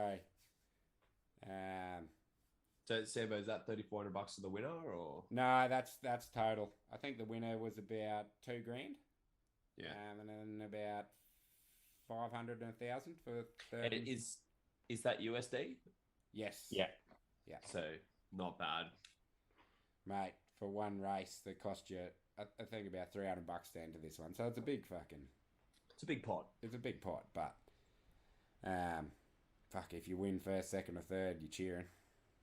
So, Sambo, is that $3,400 for the winner, or no, that's total. I think the winner was about $2,000. Yeah, and then about 500 and 1,000 for third. and is that USD? Yes. Yeah. So not bad, Mate, for one race that cost you, I think about $300 to enter this one. So it's a big it's a big pot. It's a big pot, but fuck, if you win first, second, or third, you're cheering.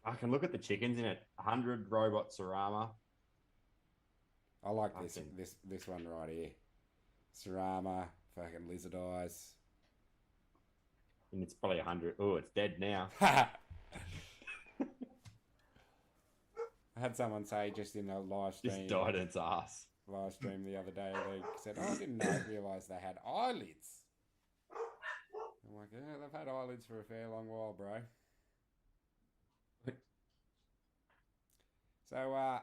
I can look at the chickens in it. 100 robot Sarama. I like this one right here. Sarama, fucking lizard eyes. And it's probably 100. Oh, it's dead now. I had someone say just in a live stream. Just died in its ass. Live stream the other day. They said, "Oh, I didn't realise they had eyelids." I'm like, "Yeah, they've had eyelids for a fair long while, bro." So,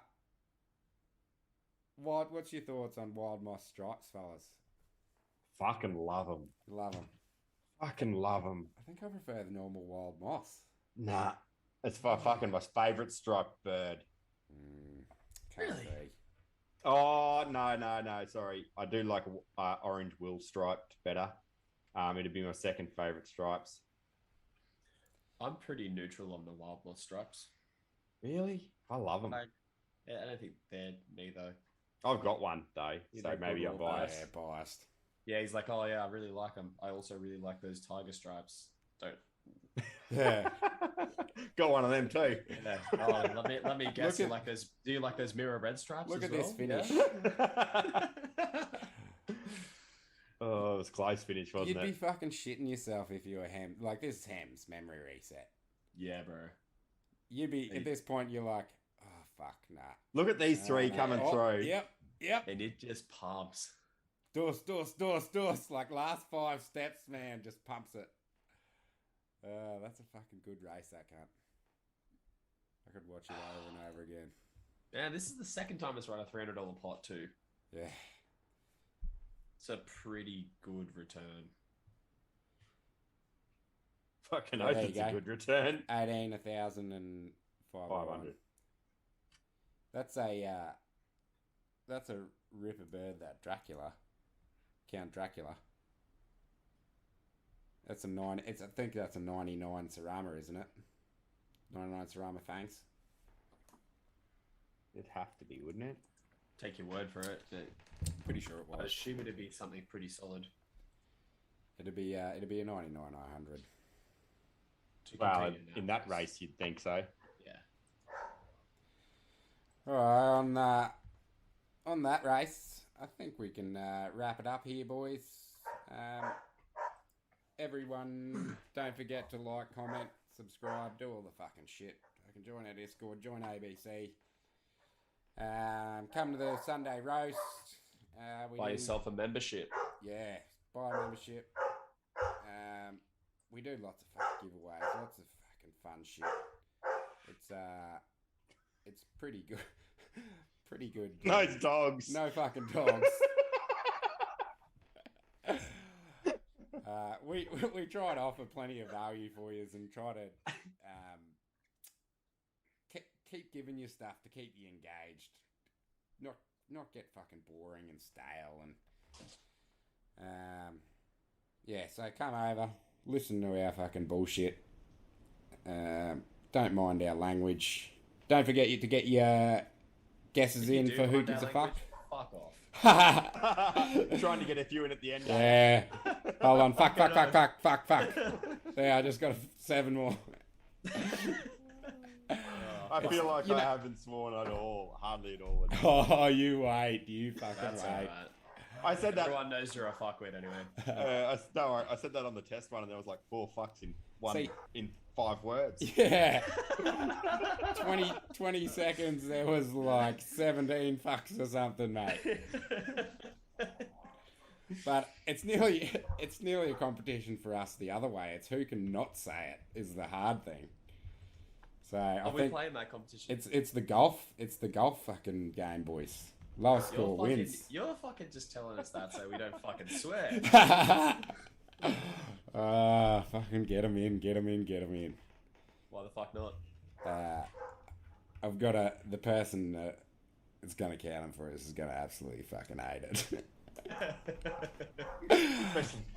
what's your thoughts on Wild Moss Stripes, fellas? Fucking love them. Love them. Fucking love them. I think I prefer the normal Wild Moss. Nah. It's fucking my favourite striped bird. Can't Really? be. Oh, no. Sorry. I do like orange wool striped better. It'd be my second favourite stripes. I'm pretty neutral on the wild moss stripes. Really? I love them. I don't think they're me though. I've got one, though, You so like maybe I'm little biased. Yeah, biased. Yeah, he's like, oh yeah, I really like them. I also really like those tiger stripes. Don't. Yeah. Got one of them too. Yeah. Oh, let me guess. Look You like those? Do you like those mirror red stripes? Look as at this well? finish. Yeah? Oh, it was close finish, wasn't You'd be it? fucking shitting yourself if you were Ham. Like, this is Ham's memory reset. Yeah, bro. You'd be, at this point, you're like, oh, fuck, nah. Look at these three coming through. Yep. And it just pumps. Dos. Like, last 5 steps, man, just pumps it. That's a fucking good race, that cunt. I could watch it over and over again. Yeah, this is the second time it's run a $300 pot too. Yeah. It's a pretty good return. Fucking Yeah, oath, there you it's go. a good return. 18, 1,000, and 500. That's a ripper bird, that Dracula. Count Dracula. That's a 9. I think that's a 99 Sarama, isn't it? 99 Sarama fangs. It'd have to be, wouldn't it? Take your word for it. Pretty sure it I was. assume it'd be something pretty solid. It'd be a 99 100. to Well, compete in that race. race, you'd think so. Yeah. All right, on that race, I think we can wrap it up here, boys. Everyone, don't forget to like, comment, subscribe, do all the fucking shit. I can join our Discord, join ABC. Come to the Sunday roast. Buy yourself a membership. Yeah, buy a membership. We do lots of fucking giveaways, lots of fucking fun shit. It's pretty good. Pretty good. No dogs. No fucking dogs. We try to offer plenty of value for you and try to keep giving you stuff to keep you engaged. Not get fucking boring and stale and yeah, so come over, listen to our fucking bullshit. Don't mind our language. Don't forget to get your guesses in for Who Gives a Fuck. Fuck off. Trying to get a few in at the end. Yeah. Hold on. Fuck. Yeah, I just got 7 more. I feel like I haven't sworn at all, hardly at all. Oh, you wait. You fucking That's wait. alright. I said that. Everyone knows you're a fuckwit anyway. I said that on the test one, and there was like 4 fucks in 5 words. Yeah. 20 seconds, there was like 17 fucks or something, mate. But it's nearly a competition for us the other way. It's who can not say it is the hard thing. So I we think playing that competition? it's the golf fucking game, boys. Lowest score wins. You're fucking just telling us that so we don't fucking swear. Fucking get them in. Why the fuck not? I've got the person that is going to count them for us is going to absolutely fucking hate it.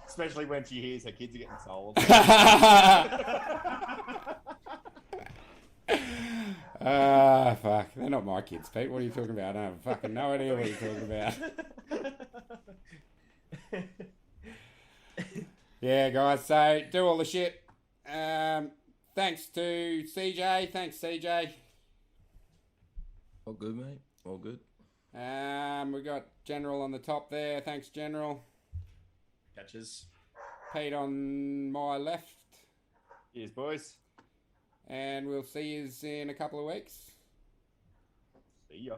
especially when she hears her kids are getting sold. Fuck. They're not my kids, Pete. What are you talking about? I have fucking no idea what you're talking about. Yeah, guys. So, do all the shit. Thanks to CJ. Thanks, CJ. All good, mate. All good. We got General on the top there. Thanks, General. Catches. Pete on my left. Cheers, boys. And we'll see you in a couple of weeks. See ya.